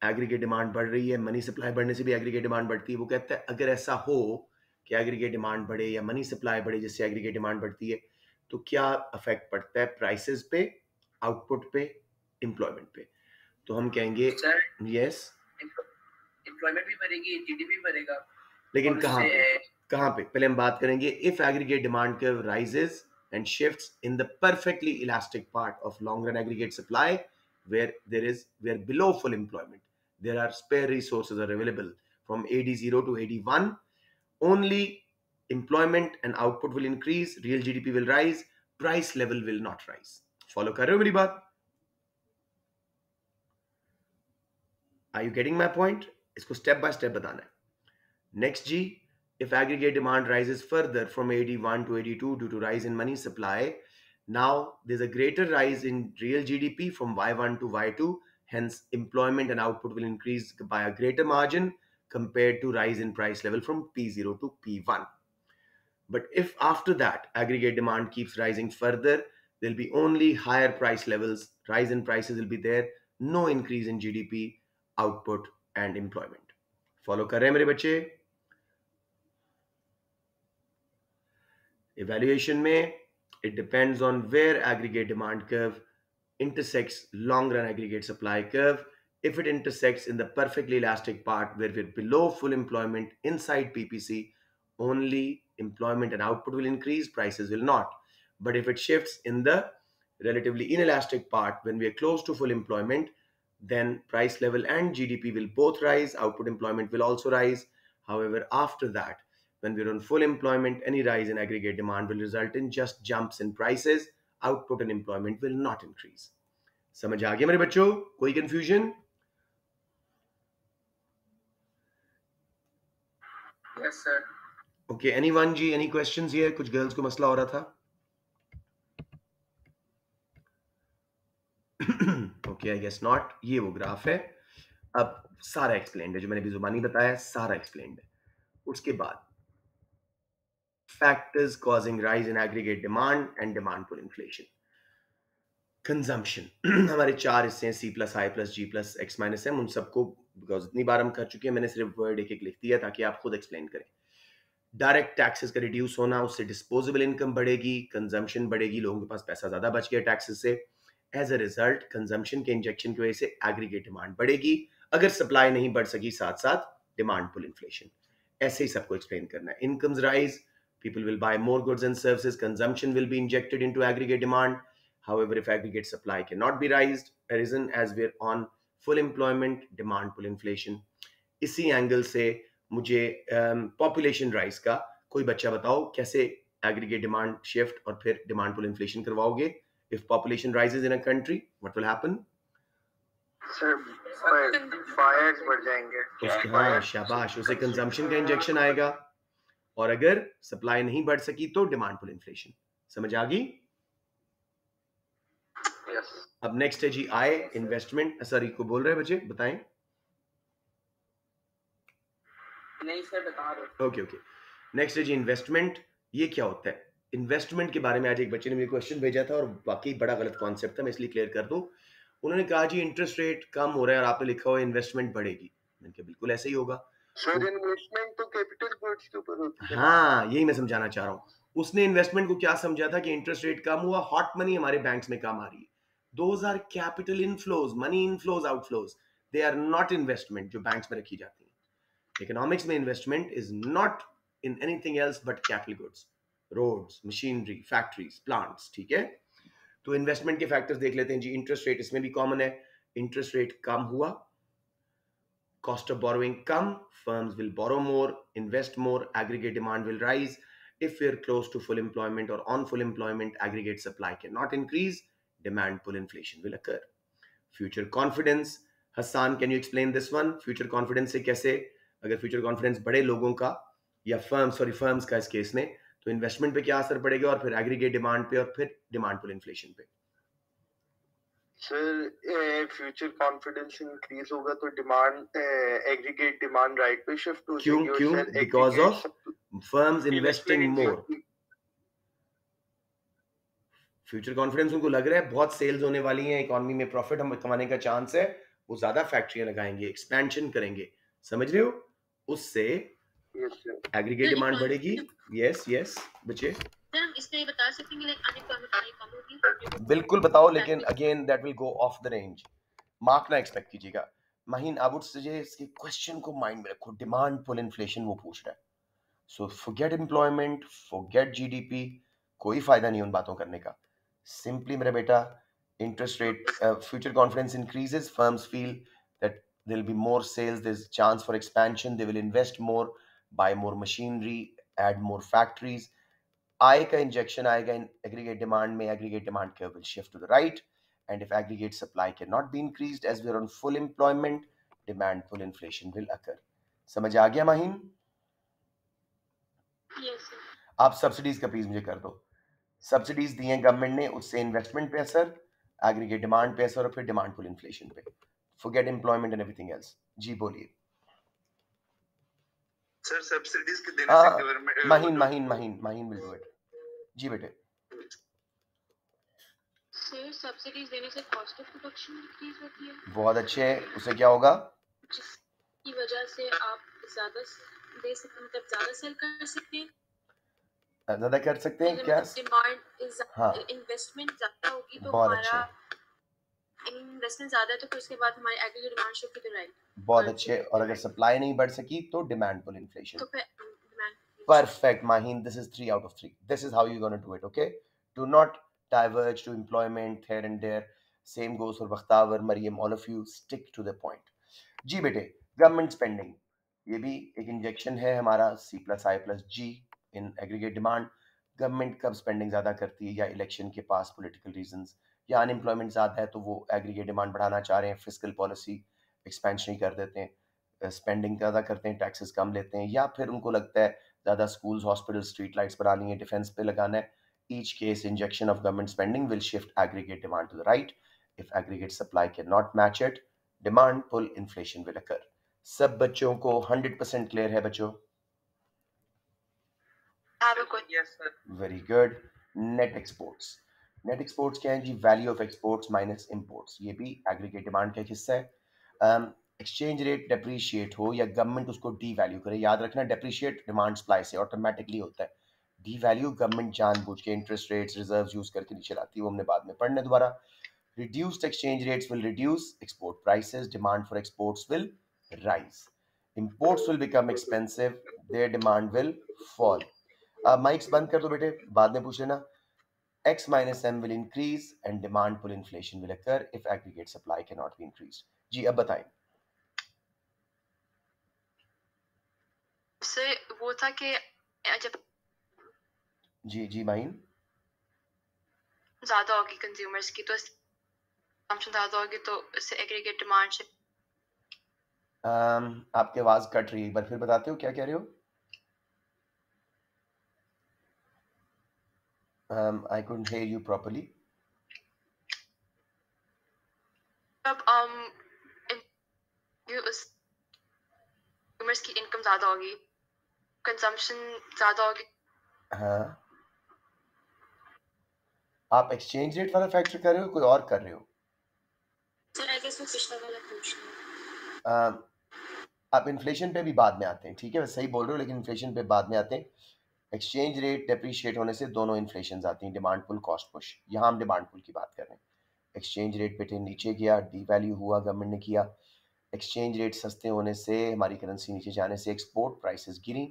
Aggregate demand बढ़ रही है, money supply बढ़ने से भी aggregate demand बढ़ती है। वो कहता है अगर ऐसा हो कि एग्रीगेट डिमांड बढ़े या मनी सप्लाई बढ़े जिससे एग्रीगेट डिमांड बढ़ती है, तो क्या इफेक्ट पड़ता है प्राइसेस पे, आउटपुट पे, एम्प्लॉयमेंट पे? तो हम कहेंगे यस, एम्प्लॉयमेंट भी बढ़ेगी, जीडीपी भी बढ़ेगा, लेकिन कहाँ पे, कहाँ पे? पहले हम बात करेंगे if aggregate demand curve rises and shifts in the perfectly elastic part of long run aggregate supply where below full employment there are spare resources are available from AD0 to AD1, only employment and output will increase, real GDP will rise, price level will not rise. Follow कर रहे हो मेरी बात? Are you getting my point? इसको step by step बताना है. Next G, if aggregate demand rises further from AD1 to AD2 due to rise in money supply, now there's a greater rise in real GDP from Y1 to Y2, hence employment and output will increase by a greater margin compared to rise in price level from P0 to P1. But if after that aggregate demand keeps rising further, there'll be only higher price levels, rise in prices will be there, no increase in GDP, output and employment. Follow कर रहे हैं मेरे बच्चे? Evaluation में it depends on where aggregate demand curve intersects long run aggregate supply curve. If it intersects in the perfectly elastic part where we're below full employment inside PPC, only employment and output will increase, prices will not. But if it shifts in the relatively inelastic part when we are close to full employment, then price level and GDP will both rise, output employment will also rise. However, after that, when we're on full employment, any rise in aggregate demand will result in just jumps in prices, output and employment will not increase. समझ आ गया मेरे बच्चों? कोई confusion? Yes sir. Okay, anyone जी, any questions here? कुछ girls को मसला हो रहा था? Okay, I guess not. ये वो ग्राफ है, अब सारा एक्सप्लेन्ड है, जो मैंने भी जुबानी बताया सारा एक्सप्लेन्ड है। उसके बाद factors causing rise in aggregate demand and demand pull inflation. Consumption हमारे 4 हिस्से हैं, C plus I plus G plus X minus M, उन सबको बिकॉज इतनी बार हम कर चुके हैं, मैंने सिर्फ वर्ड एक एक लिख दिया ताकि आप खुद एक्सप्लेन करें। डायरेक्ट टैक्सेस का रिड्यूस होना, उससे डिस्पोजेबल इनकम बढ़ेगी, कंजम्पशन बढ़ेगी, लोगों के पास पैसा ज्यादा बच गया टैक्सेस से। एज अ रिजल्ट कंजम्पशन के इंजेक्शन की वजह से एग्रीगेट डिमांड बढ़ेगी, अगर सप्लाई नहीं बढ़ सकी साथ साथ डिमांड पुल इन्फ्लेशन। ऐसे ही सबको एक्सप्लेन करना है। Incomes rise, people will buy more goods and services, consumption will be injected into aggregate demand. However, if aggregate supply cannot be risen as we're on full employment, demand pull inflation. इसी angle से मुझे population rise का कोई बच्चा बताओ कैसे aggregate demand shift और फिर डिमांड पुल इन्फ्लेशन करवाओगे। If population rises in a country, what will happen? Sir फायर्स बढ़ जाएंगे। उसके, हाँ शाबाश, उसे कंजम्पशन का इंजेक्शन आएगा, और अगर सप्लाई नहीं बढ़ सकी तो डिमांड पुल इन्फ्लेशन। समझ आ गई? यस। अब नेक्स्ट है जी आय, इन्वेस्टमेंट। सर को बोल रहे हैं बच्चे, बताएं। नहीं सर, बता रहे। ओके ओके, नेक्स्ट है जी इन्वेस्टमेंट। ये क्या होता है? इन्वेस्टमेंट के बारे में आज एक बच्चे ने मुझे क्वेश्चन भेजा था और वाकई बड़ा गलत कॉन्सेप्ट था, मैं इसलिए क्लियर कर दूं। उन्होंने कहा जी इंटरेस्ट रेट कम हो रहा है और आपने लिखा हुआ इन्वेस्टमेंट बढ़ेगी। मैंने कहा बिल्कुल ऐसे ही होगा सर। इन्वेस्टमेंट तो कैपिटल गुड्स के ऊपर होती है। हाँ, यही मैं समझाना चाह रहा हूँ। उसने इन्वेस्टमेंट को क्या समझा था कि इंटरेस्ट रेट कम हुआ, हॉट मनी हमारे बैंक्स में कम आ रही है। Those are capital inflows, money inflows outflows, they are not investment जो बैंक्स में रखी जाती है। इकोनॉमिक्स में investment is not in anything else but capital goods, roads, machinery, factories, plants. ठीक है, तो इन्वेस्टमेंट के फैक्टर्स देख लेते हैं जी। इंटरेस्ट रेट इसमें भी कॉमन है, इंटरेस्ट रेट कम हुआ, cost of borrowing come, firms will borrow more, invest more, aggregate demand will rise. If we're close to full employment or on full employment, aggregate supply cannot increase, demand pull inflation will occur. Future confidence, Hassan, can you explain this one? Future confidence से कैसे, अगर future confidence बड़े लोगों का या firms का इस case में, तो इन्वेस्टमेंट पे क्या असर पड़ेगा और फिर एग्रीगेट डिमांड पे और फिर डिमांड पुल इन्फ्लेशन पे? सर फ्यूचर कॉन्फिडेंस इंक्रीज होगा तो डिमांड एग्रीगेट डिमांड राइट पे शिफ्ट हो क्यों? जाएगी। क्यों? Because of firms investing more. Future confidence उनको लग रहा है बहुत सेल्स होने वाली हैं, इकोनॉमी में प्रॉफिट हम कमाने का चांस है, वो ज्यादा फैक्ट्रियां लगाएंगे, एक्सपेंशन करेंगे। समझ रहे हो? उससे एग्रीगेट डिमांड बढ़ेगी। यस यस बच्चे, सर हम इसमें बता सकते हैं लाइक अनएम्प्लॉयमेंट कम होगी। बिल्कुल बताओ, लेकिन again that will go of the range, mark ना एक्सपेक्ट कीजिएगा। माहिन, आई वुड सजेस्ट इसके क्वेश्चन को माइंड में रखो, डिमांड पुल इन्फ्लेशन वो पूछ रहा है। So forget employment, forget GDP, कोई फायदा नहीं उन बातों करने का। सिंपली मेरा बेटा, interest rate, future confidence increases, firms feel that there'll be more sales, there's chance for expansion, they will invest more, buy more machinery, add more factories. आय का इंजेक्शन आएगा इन एग्रीगेट डिमांड में, aggregate demand curve will shift to the right, and if aggregate supply cannot be increased as we are on full employment, demand pull inflation will occur. समझ आ गया Mahin? Yes sir. आप subsidies का please मुझे कर दो। Subsidies दी हैं government ने, उससे इन्वेस्टमेंट पे असर, एग्रीगेट डिमांड पे असर और फिर डिमांड पुल इन्फ्लेशन पे। Forget employment and everything else. जी बोलिए सर। सब्सिडीज के देने से government Mahin will do it. जी बेटे। सर सब्सिडीज देने से कॉस्ट ऑफ प्रोडक्शन इंक्रीज होती है। बहुत अच्छे, उससे क्या होगा? जिसकी वजह से आप ज्यादा दे सकते, मतलब ज्यादा सेल कर सकते हैं, ज्यादा कर सकते हैं क्या? डिमांड, हाँ, इन्वेस्टमेंट ज्यादा होगी तो बहुत हमारा अच्छे, इन्वेस्टमेंट ज्यादा है तो फिर उसके बाद हमारी aggregate demand shift to the right. बहुत अच्छे। और अगर सप्लाई नहीं बढ़ सकी तो डिमांड पुल इन्फ्लेशन। तो फिर demand. Perfect, Mahin. This is 3 out of 3. This is how you're going to do it, okay? Do not diverge to employment here and there. Same goes for Bakhtavar, Mariam, all of you. Stick to the point. जी बेटे, government spending, ये भी एक injection है हमारा C plus I plus G in aggregate demand. Government कब spending ज़्यादा करती है, या इलेक्शन के पास पॉलिटिकल रीजंस, या अनएम्प्लॉयमेंट ज़्यादा है तो वो एग्रीगेट डिमांड बढ़ाना चाह रहे हैं, फिजिकल पॉलिसी एक्सपेंशन ही कर देते हैं, स्पेंडिंग ज़्यादा करते हैं, टैक्सेस कम लेते हैं, या फिर उनको लगता है ज़्यादा स्कूल्स, हॉस्पिटल, स्ट्रीट लाइट्स बनानी है, डिफेंस पे लगाना है। Each case, injection of government spending will shift aggregate demand to the right. If aggregate supply cannot match it, demand pull inflation will occur. सब बच्चों को 100% क्लियर है बच्चों? Yes sir. Very good. Net exports, net exports क्या है जी? Value of exports minus imports, ये भी एग्रीगेट डिमांड का एक हिस्सा है। एक्सचेंज रेट डेप्रीशिएट हो या गवर्नमेंट उसको डी वैल्यू करे, याद रखना डेप्रीशिएट डिमांड सप्लाई से ऑटोमेटिकली होता है, डी वैल्यू गवर्नमेंट जानबूझ के इंटरेस्ट रेट्स रिजर्व्स यूज करके नीचे लाती है, वो हमने बाद में पढ़ने दोबारा। Reduced exchange rates will reduce export prices, demand for exports will rise. Imports will become expensive, their demand will fall. अब माइक्स बंद कर दो बेटे, बाद में पूछ लेना। X minus M will increase and demand pull inflation will occur if aggregate supply cannot be increased. जी अब बताएं। से वो था कि जब जी माइन ज्यादा होगी कंज्यूमर्स की तो कंजम्पशन ज्यादा होगी तो इससे एग्रीगेट डिमांड से आपकी आवाज कट रही है, एक बार फिर बताते हो क्या कह रहे हो? I couldn't hear you properly. अब कंज्यूमर्स की इनकम ज्यादा होगी, कंजम्पशन ज्यादा होगी। हाँ, आप एक्सचेंज रेट वाला फैक्टर कर रहे हो कोई और कर रहे हो? सर आई गेस वो पिछला वाला पूछना है। आप इन्फ्लेशन पे भी बाद में आते हैं, ठीक है, सही बोल रहे हो, लेकिन इन्फ्लेशन पे बाद में आते हैं। एक्सचेंज रेट डेप्रीशिएट होने से दोनों इन्फ्लेशन आती हैं, डिमांड पुल कॉस्ट पुश। यहाँ हम डिमांड पुल की बात कर रहे हैं। एक्सचेंज रेट बेटे नीचे गया, डी वैल्यू हुआ, गवर्नमेंट ने किया। एक्सचेंज रेट सस्ते होने से, हमारी करेंसी नीचे जाने से export prices Giri,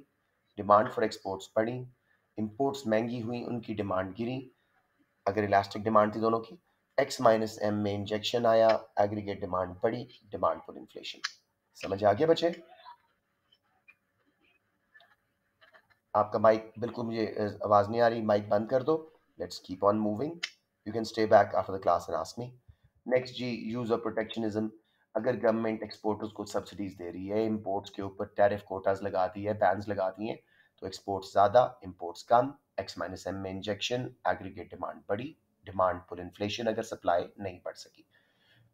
demand for exports बढ़ी। इंपोर्ट्स महंगी हुई, उनकी डिमांड गिरी, अगर इलास्टिक डिमांड थी दोनों की। एक्स माइनस एम में इंजेक्शन आया, एग्रीगेट डिमांड बढ़ी, डिमांड फॉर इन्फ्लेशन। समझ आ गया बच्चे? आपका माइक बिल्कुल, मुझे आवाज़ नहीं आ रही, माइक बंद कर दो। Let's keep on moving, you can stay back after the class and ask me. Next जी, यूज ऑफ प्रोटेक्शनिज्म। अगर गवर्नमेंट एक्सपोर्टर्स को सब्सिडीज दे रही है, इंपोर्ट्स के ऊपर टैरिफ कोटाज लगा दी है, बैन्स लगा दिए हैं, तो एक्सपोर्ट्स ज़्यादा इंपोर्ट्स कम, एक्स माइनस एम में इंजेक्शन, एग्रीगेट डिमांड बढ़ी, डिमांड पुल इन्फ्लेशन अगर सप्लाई नहीं बढ़ सकी।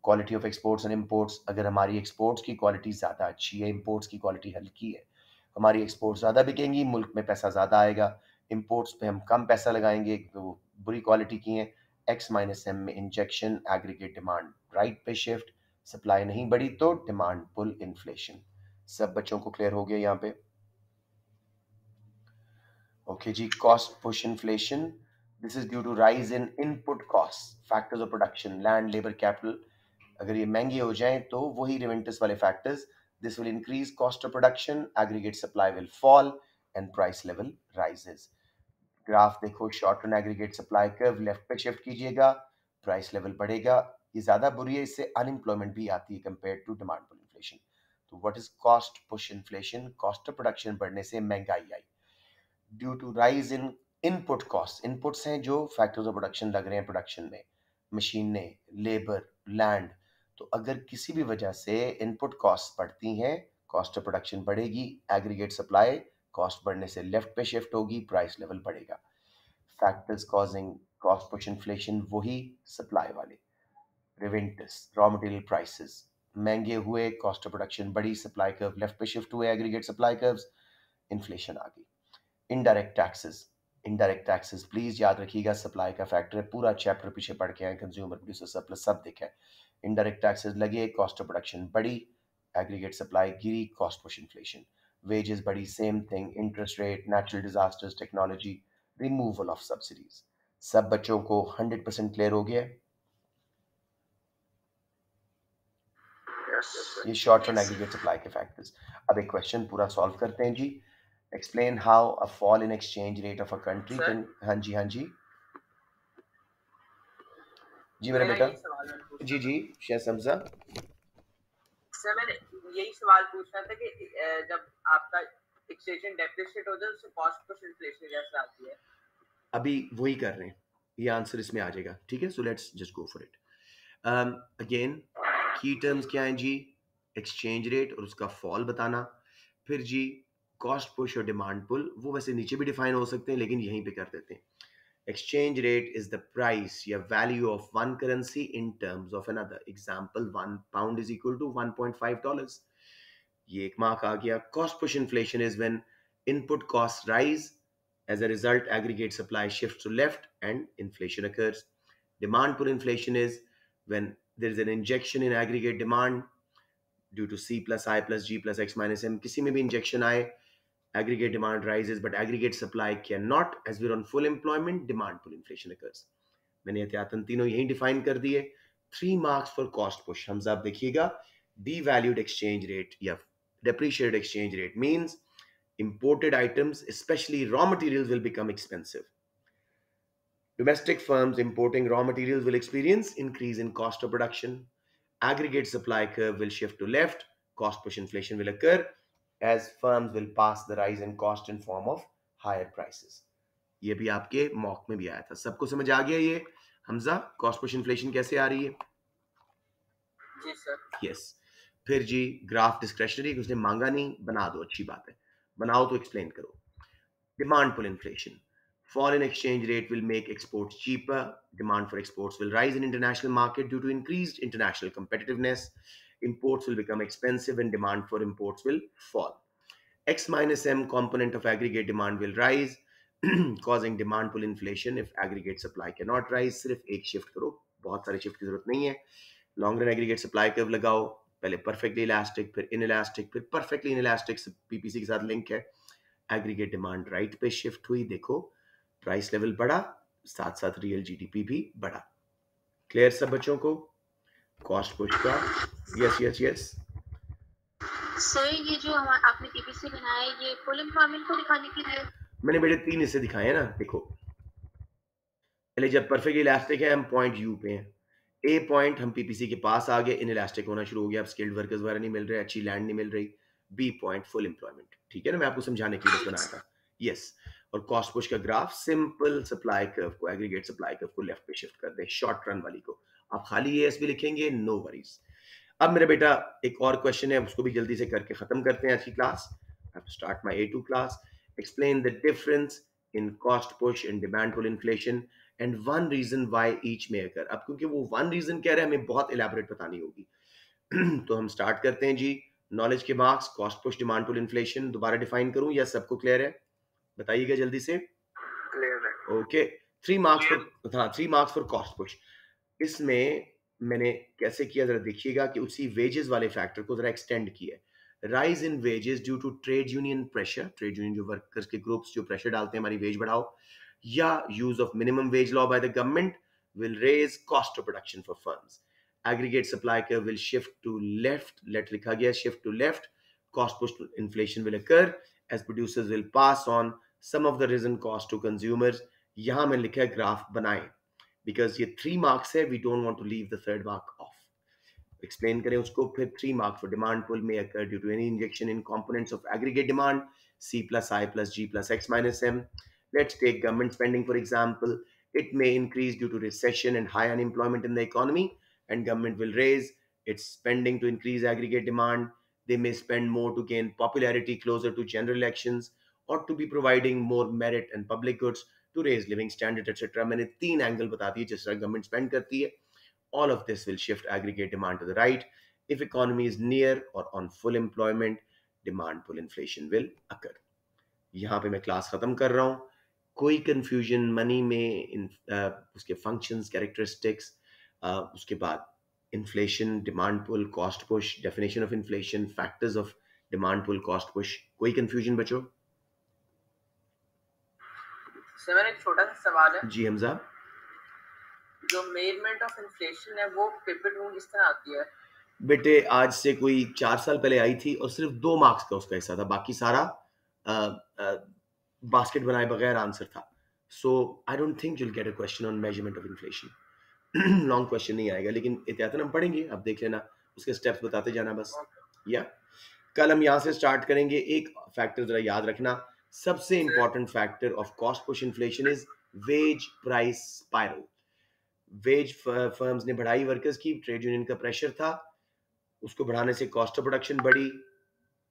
Quality of exports and imports, अगर हमारी एक्सपोर्ट्स की क्वालिटी ज़्यादा अच्छी है, इंपोर्ट्स की क्वालिटी हल्की है, हमारी एक्सपोर्ट्स ज़्यादा बिकेंगी, मुल्क में पैसा ज़्यादा आएगा। इंपोर्ट्स पे हम कम पैसा लगाएंगे, वो बुरी क्वालिटी की हैं। एक्स माइनस एम में इंजेक्शन, एग्रीगेट डिमांड राइट पे शिफ्ट, सप्लाई नहीं बढ़ी तो डिमांड पुल इन्फ्लेशन। सब बच्चों को क्लियर हो गया यहाँ पे? ओके जी, cost push inflation, this is due to rise in input cost, factors of production, land, labour, capital. अगर ये महंगे हो जाएं तो वही रिवेंटस वाले factors, this will increase cost of production, aggregate supply will fall and price level rises. Graph देखो, short run aggregate supply curve left पे शिफ्ट कीजिएगा, प्राइस लेवल बढ़ेगा। ये ज्यादा बुरी है, इससे अनएम्प्लॉयमेंट भी आती है compare to demand pull inflation. तो what is cost push inflation? Cost of production बढ़ने से महंगाई आई, due to rise in input cost. Inputs हैं जो फैक्टर्स ऑफ प्रोडक्शन लग रहे हैं प्रोडक्शन में, मशीनें, लेबर, लैंड। तो अगर किसी भी वजह से इनपुट कॉस्ट बढ़ती हैं, कॉस्ट ऑफ प्रोडक्शन बढ़ेगी, एग्रीगेट सप्लाई कॉस्ट बढ़ने से लेफ्ट पे शिफ्ट होगी, प्राइस लेवल बढ़ेगा। Factors causing cost push inflation वही सप्लाई वाले, रिवेंटस, रॉ मटेरियल प्राइसेस महंगे हुए, कॉस्ट ऑफ प्रोडक्शन बढ़ी, सप्लाई कर्व लेफ्ट पे शिफ्ट हुए, एग्रीगेट सप्लाई कर्व्स, इन्फ्लेशन आ गई। Indirect taxes, indirect taxes please याद रखिएगा, सप्लाई का फैक्टर है, पूरा चैप्टर पीछे पढ़ के आए, कंज्यूमर प्रोड्यूसर सरप्लस सब देखा है। इनडायरेक्ट टैक्सेस लगे, कॉस्ट ऑफ प्रोडक्शन बढ़ी, एग्रीगेट सप्लाई गिरी, कॉस्ट पुश इन्फ्लेशन। वेजेस बढ़ी, same thing, interest rate, natural disasters, technology, removal of subsidies. सब बच्चों को 100% क्लियर हो गया? ये शॉर्ट रन एग्रीगेट सप्लाई के फैक्टर्स। अब एक क्वेश्चन पूरा सॉल्व करते हैं जी। Explain how a fall in exchange rate of a country can। हाँ जी जी मेरा बेटा। जी शेख समझा। सर मैंने यही सवाल पूछना था कि जब आपका एक्सचेंज डेप्रिशिएट हो जाए उससे कॉस्ट पुश इन्फ्लेशन कैसे आती है? अभी वही कर रहे हैं, ये आंसर इसमें आ जाएगा, ठीक है। So let's just go for it. Again की टर्म्स क्या हैं जी? एक्सचेंज रेट और उसका फॉल बताना, फिर जी कॉस्ट पुश और डिमांड पुल, वो वैसे नीचे भी डिफाइन हो सकते हैं लेकिन यहीं पे कर देते हैं। Exchange rate is the price या value of one currency in terms of another. Example, £1 is equal to $1.5. ये एक मार्क आ गया। Cost push inflation is when input costs rise. As a result, aggregate supply shifts to left and inflation occurs. Demand pull inflation is when there is an injection in aggregate demand. Due to C plus I plus G plus X minus M, किसी में भी injection आए, aggregate demand rises but aggregate supply cannot, as we're on full employment, demand pull inflation occurs. मैंने एहतियातन तीनों यही define कर दिए. 3 marks for cost push. Hamza आप देखिएगा, devalued exchange rate या depreciated exchange rate means imported items, especially raw materials, will become expensive. Domestic firms importing raw materials will experience increase in cost of production. Aggregate supply curve will shift to left. Cost push inflation will occur as firms will pass the rise in cost in form of higher prices. ये भी आपके mock में भी आया था. सबको समझ आ गया ये? हमजा, कॉस्ट पुश इन्फ्लेशन कैसे आ रही है? जी सर. यस. फिर जी ग्राफ डिस्क्रेशनरी, उसने मांगा नहीं, बना दो, अच्छी बात है, बनाओ तो एक्सप्लेन करो. Demand pull inflation. Fall in exchange rate will make exports cheaper. Demand for exports will rise in international market due to increased international competitiveness. Imports will become expensive and demand for imports will fall. X minus M component of aggregate demand will rise, causing demand pull inflation if aggregate supply cannot rise. सिर्फ एक shift करो, बहुत सारे shift की जरूरत नहीं है. Long run aggregate supply curve लगाओ, पहले परफेक्टली इलास्टिक, फिर इनइलास्टिक, फिर परफेक्टली इनइलास्टिक, पीपीसी के साथ लिंक है. एग्रीगेट डिमांड राइट पे शिफ्ट हुई, देखो प्राइस लेवल बढ़ा, साथ साथ रियल जीडीपी भी बढ़ा. क्लियर सब बच्चों को? कॉस्ट पुश का यस यस यस. सर ये जो आपने पीपीसी बनाया है, ये फुल एम्प्लॉयमेंट को दिखाने के लिए? मैंने बेटे 3 हिस्से दिखाए हैं ना. देखो पहले जब परफेक्ट इलास्टिक है, हम पॉइंट यू पे हैं. ए पॉइंट हम पीपीसी के पास आ गए, इन इलास्टिक होना शुरू हो गया, अब स्किल्ड वर्कर्स वगैरह नहीं मिल रहे, अच्छी लैंड नहीं मिल रही. B point full employment. ठीक है ना, मैं आपको समझाने के लिए बस बनाया था. यस. और कॉस्ट पुश का ग्राफ सिंपल सप्लाई कर्व को, एग्रीगेट सप्लाई कर्व को लेफ्ट पे शिफ्ट कर दे, शॉर्ट रन वाली को. आप खाली एएस भी लिखेंगे, नो वरीज. अब मेरा बेटा एक और क्वेश्चन है, उसको भी जल्दी से करके खत्म करते हैं आज की class. I have to start my A2 class. Explain the difference in cost push and demand pull inflation and one reason why each may occur. अब क्योंकि वो वन रीजन कह रहे हैं, हमें बहुत इलैबोरेट बतानी होगी. तो हम स्टार्ट करते हैं जी. नॉलेज के marks, cost push, demand pull inflation दोबारा डिफाइन करूं या सबको क्लियर है? बताइएगा जल्दी से. क्लियर है. ओके. 3 मार्क्स फॉर, हाँ 3 मार्क्स फॉर कॉस्ट पुश. इसमें मैंने कैसे किया जरा देखिएगा कि उसी वेजेस वाले फैक्टर को जरा एक्सटेंड किया. Rise in wages due to trade union pressure, trade union जो वर्कर्स के ग्रुप्स जो प्रेशर डालते हैं हमारी वेज बढ़ाओ, या use of minimum wage law by the government will raise cost of production for firms. Aggregate supply curve will shift to left. Let लिखा गया shift to left. Cost push inflation will occur as producers will pass on some of the risen cost to consumers. यहाँ मैं लिखा है graph बनाएं, because ये 3 marks है, we don't want to leave the third mark off. Explain करें उसको. फिर 3 marks for demand pull may occur due to any injection in components of aggregate demand, C plus I plus G plus X minus M. Let's take government spending for example. It may increase due to recession and high unemployment in the economy, and government will raise its spending to increase aggregate demand. They may spend more to gain popularity closer to general elections, or to be providing more merit and public goods to raise living standard, etc. मैंने 3 angle बता दिए जिस तरह government spend करती है. All of this will shift aggregate demand to the right. If economy is near or on full employment, demand pull inflation will occur. यहाँ पे मैं क्लास खत्म कर रहा हूँ. कोई कंफ्यूजन मनी में उसके फंक्शंस, कैरेक्टरिस्टिक्स, उसके बाद inflation, demand pull, cost push, definition of inflation, factors of demand pull, cost push, कोई कंफ्यूजन बच्चों? सर मेरा एक छोटा सा सवाल है. जी हमजा. जो मेजरमेंट ऑफ इन्फ्लेशन है वो पेपर में किस तरह आती है? बेटे आज से कोई 4 साल पहले आई थी और सिर्फ 2 मार्क्स का उसका हिस्सा था, बाकी सारा बास्केट बनाए बगैर आंसर था. So I don't think you will get a question on measurement of inflation. Long question नहीं आएगा, लेकिन एहतियातन हम पढ़ेंगे. अब देख लेना, उसके स्टेप्स बताते जाना बस. या कल हम यहाँ से स्टार्ट करेंगे. एक फैक्टर जरा याद रखना, सबसे important factor of cost push inflation is wage price spiral. Wage firms ने बढ़ाई वर्कर्स की, ट्रेड यूनियन का प्रेशर था, उसको बढ़ाने से कॉस्ट ऑफ प्रोडक्शन बढ़ी,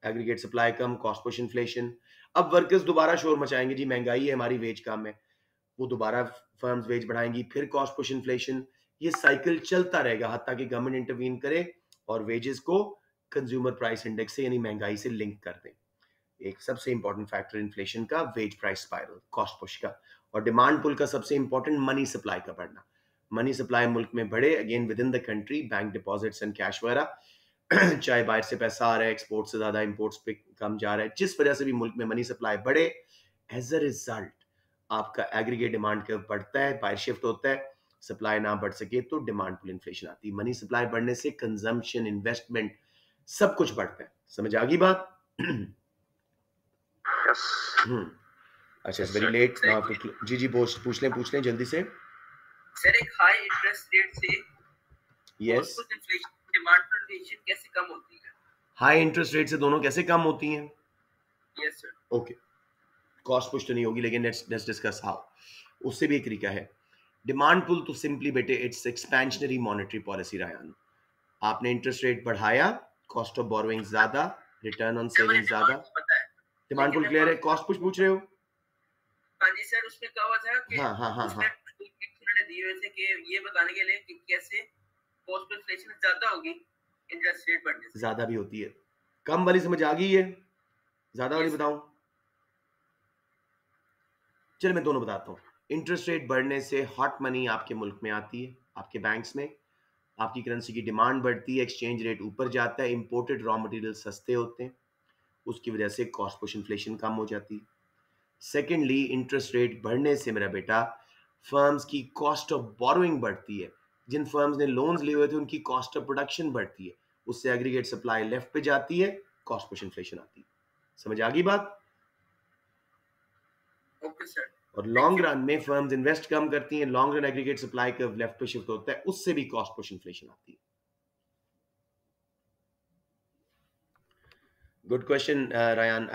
एग्रीगेट सप्लाई कम, कॉस्ट पुश इन्फ्लेशन. अब वर्कर्स दोबारा शोर मचाएंगे, जी महंगाई है हमारी, वेज कम है, वो दोबारा फर्म्स वेज बढ़ाएंगी, फिर कॉस्ट पुश इन्फ्लेशन. ये साइकिल चलता रहेगा हत्ता कि गवर्नमेंट इंटरवीन करे और वेजेस को कंज्यूमर प्राइस इंडेक्स से यानी महंगाई से लिंक कर दें. एक सबसे इंपॉर्टेंट फैक्टर इन्फ्लेशन का wage price spiral, cost push का. और डिमांड पुल का सबसे इंपॉर्टेंट मनी सप्लाई का बढ़ना. मनी सप्लाई मुल्क में बढ़े, again with in the country, bank deposits and cash वगैरह, चाहे बाहर से पैसा आ रहा है, एक्सपोर्ट से ज़्यादा इंपोर्ट्स पे कम जा रहा है, जिस वजह से भी मुल्क में मनी सप्लाई बढ़े, एज अ रिजल्ट आपका एग्रीगेट डिमांड कर्व बढ़ता है, बाहर शिफ्ट होता है, सप्लाई ना बढ़ सके तो डिमांड पुल इन्फ्लेशन आती है। मनी सप्लाई बढ़ने से कंजम्पशन, इन्वेस्टमेंट सब कुछ बढ़ता है। समझ आ गई बात? अच्छा, इट्स वेरी लेट नाउ। जी जी पूछ लें जल्दी से। सर एक हाई इंटरेस्ट रेट से yes inflation, demand pull inflation कैसे कम होती है? हाई इंटरेस्ट रेट से दोनों कैसे कम होती हैं? Yes sir. Okay, cost push तो नहीं होगी, लेकिन लेट्स डिस्कस हाउ। उससे भी एक तरीका है। डिमांड पुल तो सिंपली बेटे it's expansionary monetary policy Ryan. आपने इंटरेस्ट रेट बढ़ाया, कॉस्ट ऑफ बोरोइंग ज्यादा, रिटर्न ऑन सेविंग ज्यादा। डिमांड पुल क्लियर है? कॉस्ट पुश पूछ रहे हो? हाँ जी सर, उसमें क्या हुआ था कि हाँ उन्होंने दिए हुए थे कि ये बताने के लिए कि कैसे कॉस्ट पुश इन्फ्लेशन ज्यादा होगी इंटरेस्ट रेट बढ़ने से। ज्यादा भी होती है। कम वाली समझ आ गई है? ज्यादा वाली बताऊं? चलिए मैं दोनों बताता हूँ। इंटरेस्ट रेट बढ़ने से हॉट मनी आपके मुल्क में आती है, आपके बैंक्स में, आपकी करेंसी की डिमांड बढ़ती है, एक्सचेंज रेट ऊपर जाता है, इंपोर्टेड रॉ मटेरियल सस्ते होते हैं, उसकी वजह से कॉस्ट पुश इन्फ्लेशन कम हो जाती है। सेकेंडली, इंटरेस्ट रेट बढ़ने से मेरा बेटा फर्म्स की कॉस्ट ऑफ बोरोइंग बढ़ती है। जिन फर्म्स ने लोन्स लिए हुए थे उनकी कॉस्ट ऑफ प्रोडक्शन बढ़ती है, उससे एग्रीगेट सप्लाई लेफ्ट पे जाती है, कॉस्ट पुश इन्फ्लेशन आती है। समझ आ गई बात? Okay sir. और लॉन्ग रन में फर्म्स इन्वेस्ट कम करती हैं, long run aggregate supply curve left पे शिफ्ट होता है, उससे भी कॉस्ट पुश इन्फ्लेशन आती है। Good question Ryan.